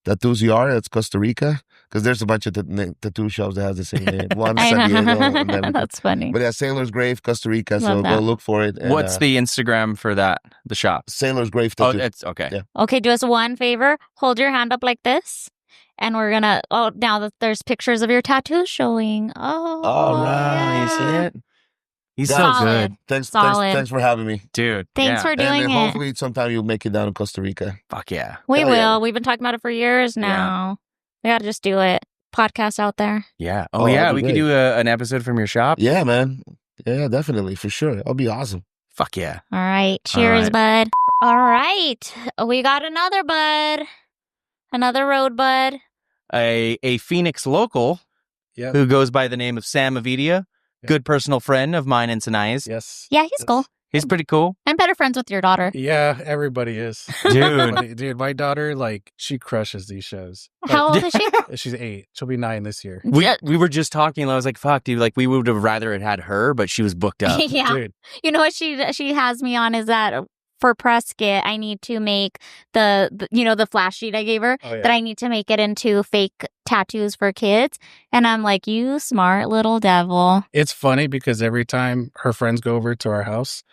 Tattoos Yard. It's Costa Rica, because there's a bunch of tattoo shops that has the same name. One I San Diego. know. And everything. That's funny. But yeah, Sailor's Grave, Costa Rica. So Love go that. look for it. And, What's the Instagram for that? The shop? Sailor's Grave Oh, Tattoo? it's okay. Yeah. Okay, do us one favor. Hold your hand up like this. And we're going to, now that there's pictures of your tattoos showing. Oh, All yeah. You see it? He's Solid. so good, Thanks for having me. dude. Thanks yeah. for doing And it. hopefully sometime you'll make it down to Costa Rica. Fuck yeah. We Hell will. yeah. We've been talking about it for years now. We got to just do it. Podcast out there. Yeah. Oh, Oh, yeah. that'd We be could great. do an episode from your shop. Yeah, man. Yeah, definitely. For sure. That'll be awesome. Fuck yeah. All right. Cheers, right. bud. All right. We got another bud. Another road bud. A Phoenix local Yep. who goes by the name of Sam Avidia. Good personal friend of mine and Sanai's. Yes. Yeah, he's cool. He's pretty cool. I'm better friends with your daughter. Yeah, everybody is. Dude. Everybody- dude, my daughter, like, she crushes these shows. How old is she? She's 8. She'll be 9 this year. We were just talking. And I was like, "Fuck, dude! Like, we would have rather it had her, but she was booked up." Yeah. Dude, You know what she has me on is that for press kit, I need to make the flash sheet I gave her, oh, yeah. that I need to make it into fake tattoos for kids. And I'm like, you smart little devil. It's funny because every time her friends go over to our house,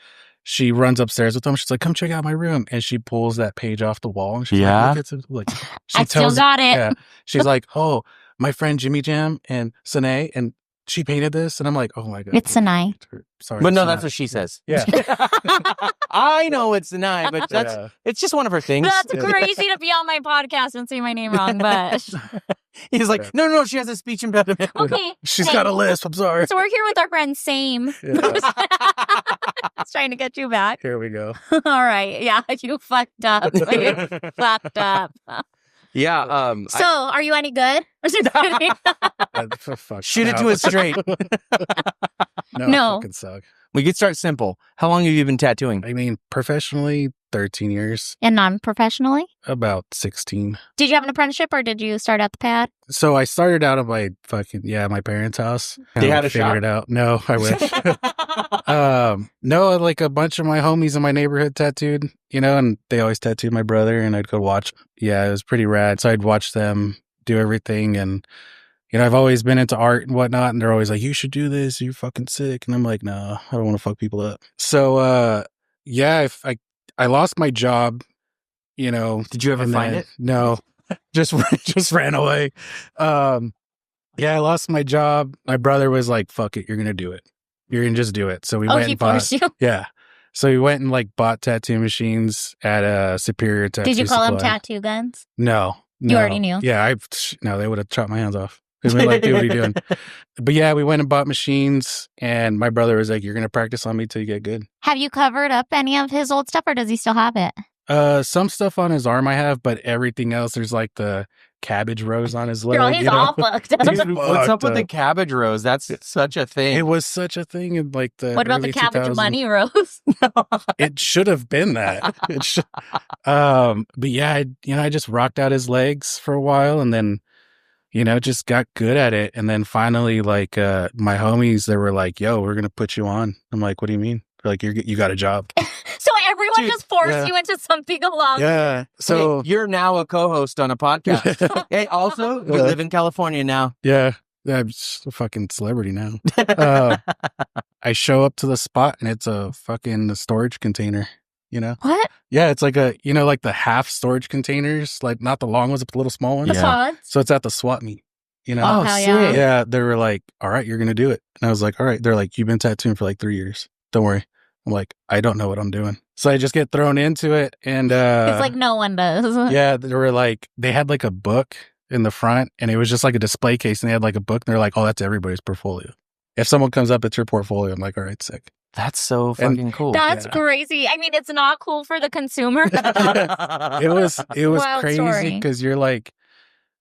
she runs upstairs with them. She's like, "Come check out my room," and she pulls that page off the wall. And she's Yeah? like, "Look, it's like." She I still got it. Yeah, she's like, "Oh, my friend Jimmy Jam and Sine, and she painted this," and I'm like, "Oh my god, It's Sanai. Sorry, But no, Sinai. that's what she says. Yeah. I know it's Sanai, but Yeah. it's just one of her things. That's crazy to be on my podcast and say my name wrong, but He's like, Yeah. no, she has a speech impediment. okay. She's Hey, got a lisp. I'm sorry. So we're here with our friend Same. Yeah. It's trying to get you back. Here we go. All right. Yeah, you fucked up. You fucked up. Yeah. So, are you any good? Just kidding. Fuck. Shoot it No. to it straight. No, No. I fucking suck. We could start simple. How long have you been tattooing? I mean, professionally, 13 years, And non-professionally? about 16. Did you have an apprenticeship or did you start at the pad? So I started out at my my parents' house. They had a Figured shop? it out. No, I wish. No, like a bunch of my homies in my neighborhood tattooed, and they always tattooed my brother, and I'd go watch. Yeah, it was pretty rad. So I'd watch them do everything, and I've always been into art and whatnot, and they're always like, "You should do this. You're fucking sick," and I'm like, "No, I don't want to fuck people up." So, yeah, if I lost my job, Did you ever and find then- it? No, just ran away. Yeah, I lost my job. My brother was like, "Fuck it, you're gonna do it. You're gonna just do it." So we Oh, went he and bought. forced you. Yeah, so we went and bought tattoo machines at a Superior Tattoo. Did you call them Supply. tattoo guns? No, You already knew? Yeah, no, they would have chopped my hands off. They'd be like, "Dude, what are you doing?" But yeah, we went and bought machines, and my brother was like, "You're gonna practice on me till you get good." Have you covered up any of his old stuff or does he still have it? Some stuff on his arm I have, but everything else, there's like the cabbage rose on his leg. Girl, he's all fucked up. He's What's up with the fucked cabbage rose? That's such a thing. It was such a thing in the What about the early cabbage 2000s. money rose? It should have been that. It should. But yeah, I just rocked out his legs for a while, and then just got good at it, and then finally my homies, they were like, "Yo, we're gonna put you on." I'm like, "What do you mean?" Like you got a job. So everyone Dude, just forced yeah. you into something along. Yeah. So Hey, you're now a co-host on a podcast. Hey, also, we live in California now. yeah, I'm just a fucking celebrity now. I show up to the spot and it's a fucking storage container. You know? What? Yeah, it's like like the half storage containers, like not the long ones, but the little small ones. The Yeah. pods? So it's at the swap meet. You know? Oh, hell yeah. Yeah, they were like, all right, you're going to do it. And I was like, all right. They're like, you've been tattooing for like 3 years. Don't worry. I'm like, I don't know what I'm doing. So I just get thrown into it. And It's like no one does. yeah, they had like a book in the front and it was just like a display case and they had like a book and they're like, oh, that's everybody's portfolio. If someone comes up, it's your portfolio. I'm like, all right, sick. That's so And fucking cool. That's Yeah. crazy. I mean, it's not cool for the consumer. It was Wild crazy story. because you're like,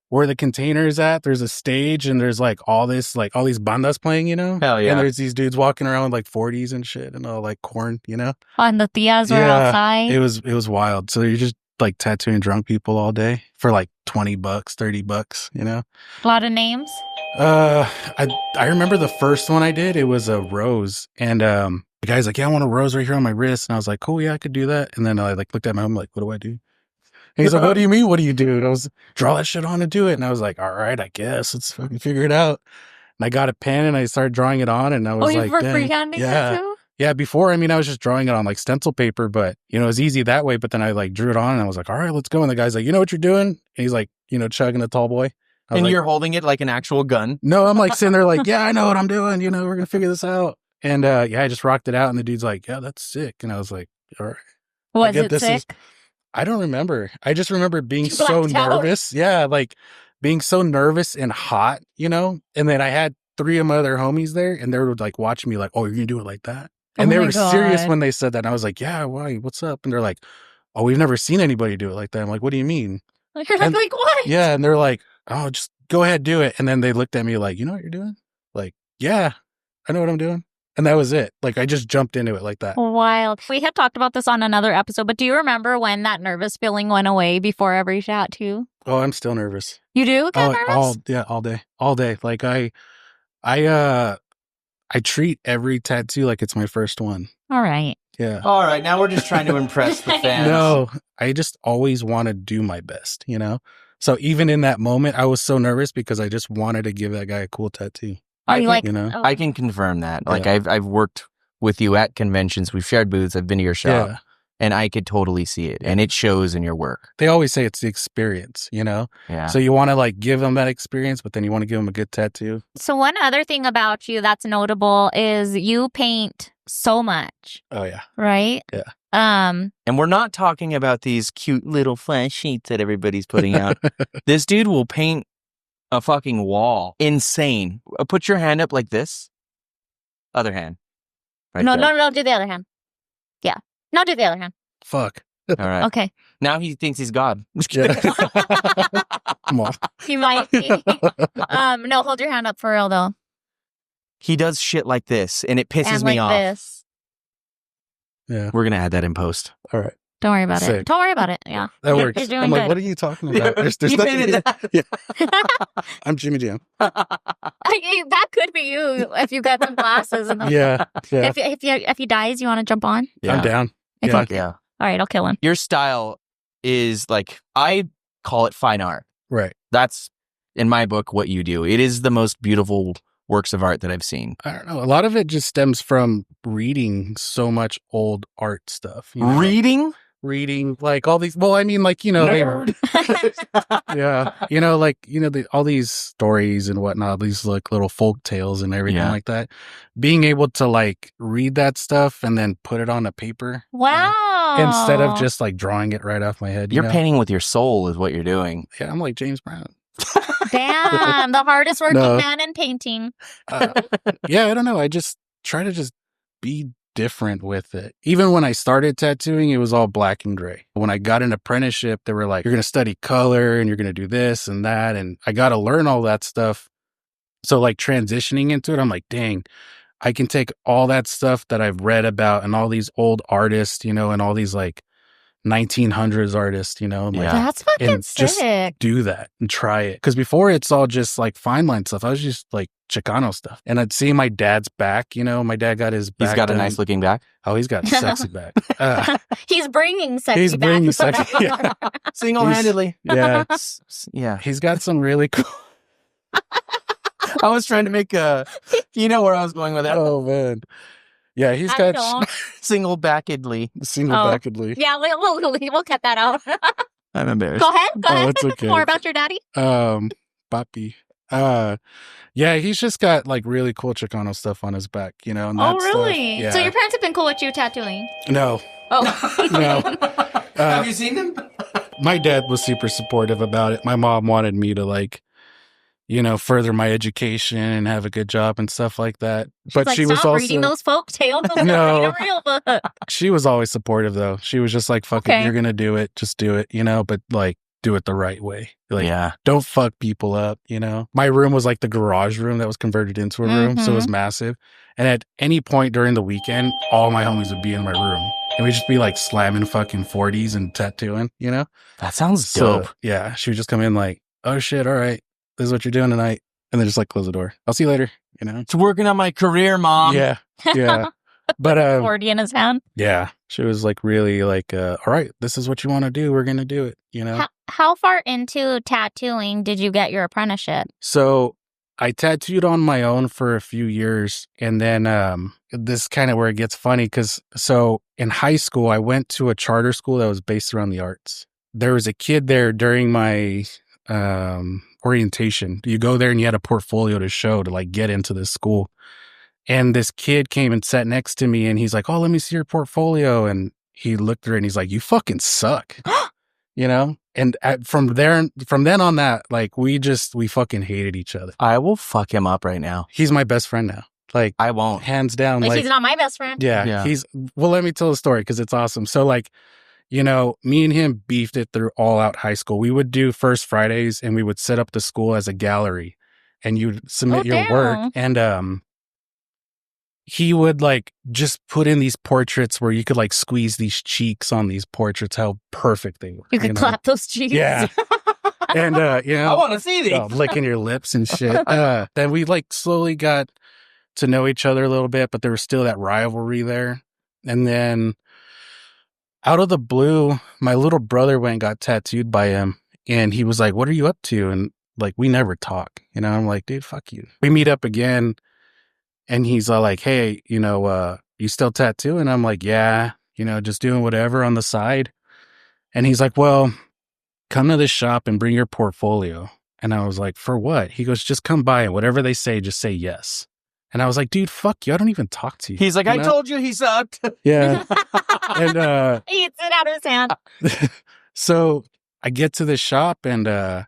where the containers at, there's a stage and there's like all these bandas playing, you know? Hell yeah. And there's these dudes walking around with like 40s and shit and all like corn, you know? On the tias were Yeah, outside. It was wild. So you're just like tattooing drunk people all day for like $20, $30, you know? A lot of names. I remember the first one I did, it was a rose. And the guy's like, yeah, I want a rose right here on my wrist. And I was like, cool, yeah, I could do that. And then I like looked at my home like, what do I do? And he's like, what do you mean? What do you do? And I was draw that shit on and do it. And I was like, all right, I guess let's fucking figure it out. And I got a pen and I started drawing it on and I was You like, were dang. freehanding that too? Yeah, before, I mean, I was just drawing it on like stencil paper, but you know, it was easy that way. But then I like drew it on and I was like, all right, let's go. And the guy's like, you know what you're doing? And he's like, you know, chugging a tall boy. I was And like, you're holding it like an actual gun. no, I'm like sitting there like, yeah, I know what I'm doing. You know, we're going to figure this out. And yeah, I just rocked it out. And the dude's like, yeah, that's sick. And I was like, all right. Was get it this sick? is- I don't remember. I just remember being You so blacked out. nervous. Yeah, like being so nervous and hot, you know? And then I had 3 of my other homies there and they were like watching me like, oh, you're going to do it like that? And Oh they my were serious God. when they said that. And I was like, yeah, why? What's up? And they're like, oh, we've never seen anybody do it like that. I'm like, what do you mean? You're And- like, what? Yeah. And they're like, oh, just go ahead, do it. And then they looked at me like, you know what you're doing? Like, yeah, I know what I'm doing. And that was it. Like, I just jumped into it like that. Wild. We had talked about this on another episode, but do you remember when that nervous feeling went away before every tattoo? Oh, I'm still nervous. You do get nervous? All day. Like I treat every tattoo like it's my first one. All right. Yeah. All right, now we're just trying to impress the fans. No, I just always want to do my best, you know? So even in that moment, I was so nervous because I just wanted to give that guy a cool tattoo. Are you like, you know? oh, I can confirm that. Like Yeah. I've worked with you at conventions. We've shared booths. I've been to your shop, Yeah. and I could totally see it, and it shows in your work. They always say it's the experience, you know? Yeah. So you want to like give them that experience, but then you want to give them a good tattoo. So one other thing about you that's notable is you paint so much, Oh, yeah. right? Yeah. And we're not talking about these cute little flash sheets that everybody's putting out. This dude will paint a fucking wall. Insane. Put your hand up like this. Other hand. Right no, there. no, do the other hand. Yeah. No, do the other hand. Fuck. All right. Okay. Now he thinks he's God. Yeah. Come on. He might be. No, hold your hand up for real though. He does shit like this, and it pisses And me like off. this. Yeah. We're gonna add that in post. All right. Don't worry about it. Sick. Don't worry about it. Yeah. That You're- works. You're doing I'm like, good. what are you talking about? There's You nothing. painted that. Yeah. I'm Jimmy Jam. That could be you if you got some glasses. And Yeah. Yeah. If he dies, you want to jump on? I'm down. If Yeah. Fuck yeah. All right, I'll kill him. Your style is like, I call it fine art. Right. That's, in my book, what you do. It is the most beautiful works of art that I've seen. I don't know. A lot of it just stems from reading so much old art stuff. You know? Reading like all these. Well, I mean, like, you know, yeah, you know, like, you know, all these stories and whatnot, these like little folk tales and everything Yeah. like that. Being able to like read that stuff and then put it on a paper Wow. instead of just like drawing it right off my head. You You're know? painting with your soul is what you're doing. Yeah, I'm like James Brown. Damn, the hardest working No. man in painting. Yeah, I don't know. I just try to just be different with it. Even when I started tattooing, it was all black and gray. When I got an apprenticeship, they were like, you're going to study color and you're going to do this and that. And I got to learn all that stuff. So like transitioning into it, I'm like, dang, I can take all that stuff that I've read about and all these old artists, you know, and all these like 1900s artist, you know? Like, Yeah. That's fucking and just sick. do that and try it. Because before it's all just like fine line stuff. I was just like Chicano stuff. And I'd see my dad's back, you know? My dad got his back. He's got a done. nice looking back. Oh, he's got sexy back. He's bringing sexy He's back. bringing sexy. Yeah. Single-handedly. Yeah. Yeah. He's got some really cool. I was trying to make you know where I was going with that. Oh, man. Yeah, he's I got don't. Single-backedly. single-backedly. Yeah, we'll cut that out. I'm embarrassed. Go ahead. Go Oh, ahead. it's okay. More about your daddy. Papi. Yeah, he's just got like really cool Chicano stuff on his back, you know? And Oh, that stuff. really? Yeah. So your parents have been cool with you tattooing? No. Oh. No. Have you seen them? My dad was super supportive about it. My mom wanted me to like, you know, further my education and have a good job and stuff like that. But Like, she was stop also reading those folk tales. No. Read a real book. she was always supportive though. She was just like, fuck Okay. it, you're gonna do it, just do it, you know, but like do it the right way. Like Yeah. don't fuck people up, you know. My room was like the garage room that was converted into a room, so it was massive. And at any point during the weekend, all my homies would be in my room. And we'd just be like slamming fucking 40s and tattooing, you know? That sounds So dope. yeah, she would just come in like, oh shit, all right, this is what you're doing tonight. And then just like close the door. I'll see you later, you know? It's working on my career, Mom. Yeah. Yeah. But 40 in his hand. yeah, she was like really like, all right, this is what you want to do. We're going to do it, you know? How far into tattooing did you get your apprenticeship? So I tattooed on my own for a few years. And then this is kind of where it gets funny because so in high school, I went to a charter school that was based around the arts. There was a kid there during my orientation. You go there and you had a portfolio to show to like get into this school. And this kid came and sat next to me and he's like, oh, let me see your portfolio. And he looked at her and he's like, you fucking suck. You know? And from then on that, like we fucking hated each other. I will fuck him up right now. He's my best friend now. Like I won't. hands down. Like, Like he's not my best friend. yeah, well, let me tell the story because it's awesome. So like, you know, me and him beefed it through all out high school. We would do First Fridays and we would set up the school as a gallery and you'd submit your work. And he would like just put in these portraits where you could like squeeze these cheeks on these portraits, how perfect they were. You could know? clap those cheeks. Yeah. And, you know, I want to see these. licking your lips and shit. Then we like slowly got to know each other a little bit, but there was still that rivalry there. And then out of the blue, my little brother went and got tattooed by him. And he was like, what are you up to? And like, we never talk. You know, I'm like, dude, fuck you. We meet up again. And he's all like, hey, you know, you still tattoo? And I'm like, yeah, you know, just doing whatever on the side. And he's like, well, come to this shop and bring your portfolio. And I was like, for what? He goes, just come by and whatever they say, just say yes. And I was like, dude, fuck you. I don't even talk to you. He's like, you I know? told you he sucked. Yeah. And He eats it out of his hand. so I get to this shop and I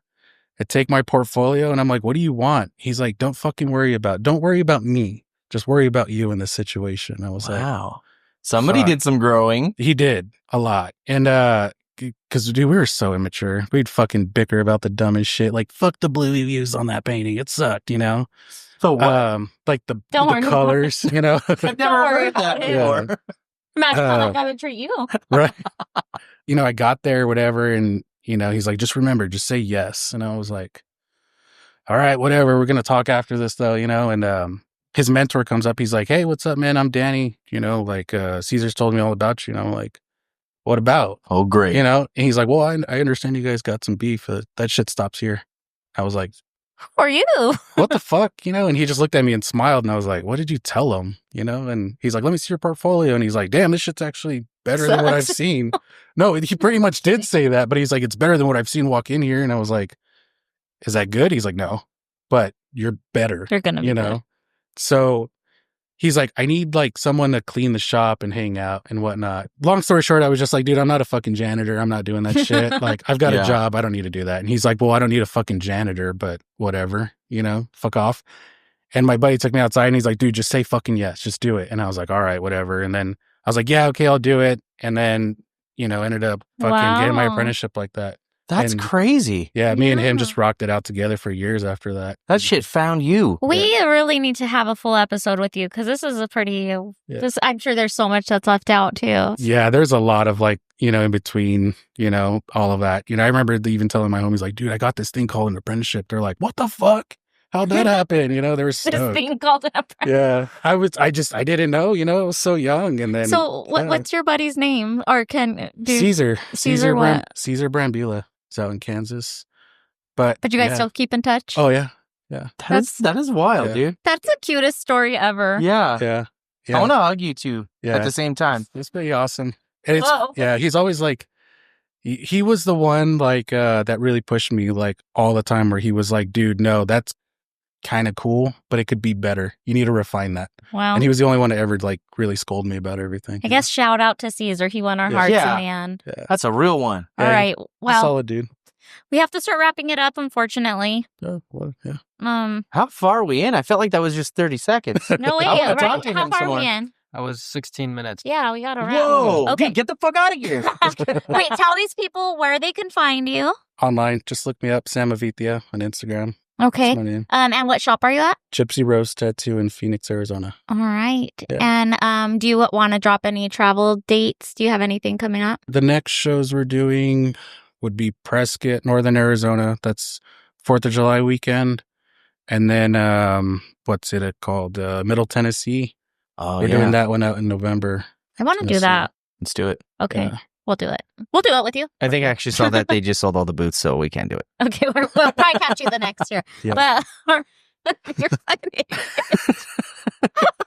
take my portfolio and I'm like, what do you want? He's like, don't worry about me. Just worry about you in this situation. I was like, Wow. Somebody fuck. did some growing. He did a lot. And because dude, we were so immature. We'd fucking bicker about the dumbest shit. Like, fuck the blue you used on that painting. It sucked, you know? So what? Like the Don't worry about colors, you know? I've never Don't worry heard that about it. before. Imagine how that guy would treat you. Right. You know, I got there, whatever, and, you know, he's like, just remember, just say yes. And I was like, all right, whatever. We're going to talk after this, though, you know? And his mentor comes up. He's like, hey, what's up, man? I'm Danny. You know, like, Caesar's told me all about you. And I'm like, what about? Oh, great. You know? And he's like, well, I understand you guys got some beef. That shit stops here. I was like, For you. what the fuck? You know? And he just looked at me and smiled. And I was like, what did you tell him? You know? And he's like, let me see your portfolio. And he's like, damn, this shit's actually better than what I've Sucks. seen. No, he pretty much did say that, but he's like, it's better than what I've seen walk in here. And I was like, is that good? He's like, no, but you're better. You're going to be You know? So he's like, I need like someone to clean the shop and hang out and whatnot. Long story short, I was just like, dude, I'm not a fucking janitor. I'm not doing that shit. Like, I've got Yeah. a job. I don't need to do that. And he's like, well, I don't need a fucking janitor, but whatever, you know, fuck off. And my buddy took me outside and he's like, dude, just say fucking yes. Just do it. And I was like, all right, whatever. And then I was like, yeah, okay, I'll do it. And then, you know, ended up fucking getting my Wow. apprenticeship like that. That's And- crazy. Yeah, me and him Yeah. just rocked it out together for years after that. That shit found you. We really need to have a full episode with you because this is a pretty. This, I'm sure there's so much that's left out too. Yeah, there's a lot of like, in between, all of that. I remember even telling my homies like, dude, I got this thing called an apprenticeship. They're like, what the fuck? How'd that happen? They were This stoked. thing called an apprentice. Yeah, I didn't know, I was so young. And then So what's your buddy's name? Or can do? Caesar what? Caesar Brambilla is out in Kansas. But But you guys yeah. still keep in touch? Oh yeah. That is wild, Yeah. dude. That's the cutest story ever. Yeah. Yeah. I want to hug you two Yeah. at the same time. It's pretty awesome. And it's Whoa. he's always like he was the one like that really pushed me like all the time where he was like, dude, no, that's kind of cool, but it could be better. You need to refine that. Wow. And he was the only one to ever like really scold me about everything. I guess shout out to Caesar. He won our Yeah. hearts Yeah. in the end. Yeah. That's a real one. All Yeah, right. He's a Well, solid dude. we have to start wrapping it up, unfortunately. Yeah. Well, yeah. How far are we in? I felt like that was just 30 seconds. No, wait. I wanna Right? talk to How him far some are we more. in? I was 16 minutes. Yeah, we got to wrap. Whoa. Okay. Dude, get the fuck out of here. Wait, tell these people where they can find you. Online, just look me up, Sam Avidia on Instagram. Okay. That's my name. And what shop are you at? Gypsy Rose Tattoo in Phoenix, Arizona. All right. Yeah. And do you want to drop any travel dates? Do you have anything coming up? The next shows we're doing would be Prescott, Northern Arizona. That's 4th of July weekend. And then, what's it called? Middle Tennessee. Oh, We're doing that one out in November. I want to do Tennessee. that. Let's do it. Okay. Yeah. We'll do it. We'll do it with you. I think I actually saw that they just sold all the booths, so we can't do it. Okay. We'll probably catch you the next year. Yeah. But you're fucking idiot.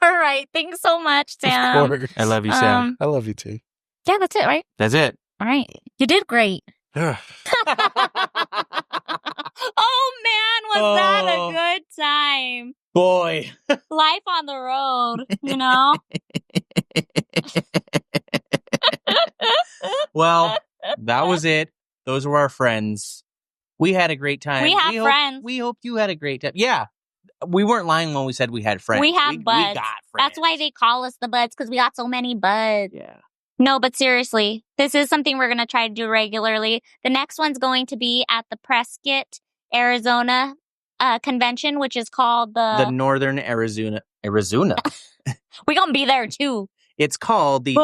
All right. Thanks so much, Sam. Of course. I love you, Sam. I love you too. Yeah, that's it, right? That's it. All right. You did great. Yeah. Oh, man, was that Oh. a good time? Boy. Life on the road, you know? Well, that was it. Those were our friends. We had a great time. We have friends. We hope you had a great time. Yeah. We weren't lying when we said we had friends. We have We buds. got friends. That's why they call us the buds, because we got so many buds. Yeah. No, but seriously, this is something we're going to try to do regularly. The next one's going to be at the Prescott, Arizona convention, which is called The the... Northern Arizona. We're going to be there, too. It's called the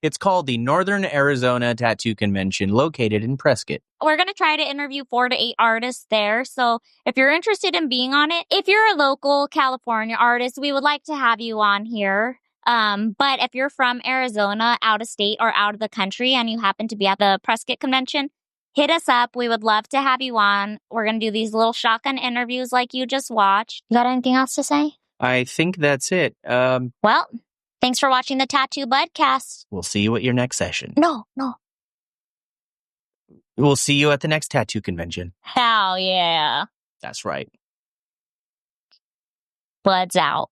It's called the Northern Arizona Tattoo Convention, located in Prescott. We're going to try to interview 4 to 8 artists there. So if you're interested in being on it, if you're a local California artist, we would like to have you on here. But if you're from Arizona, out of state or out of the country, and you happen to be at the Prescott convention, hit us up. We would love to have you on. We're going to do these little shotgun interviews like you just watched. You got anything else to say? I think that's it. Well, thanks for watching the Tattoo Budcast. We'll see you at your next session. No. We'll see you at the next tattoo convention. Hell yeah. That's right. Buds out.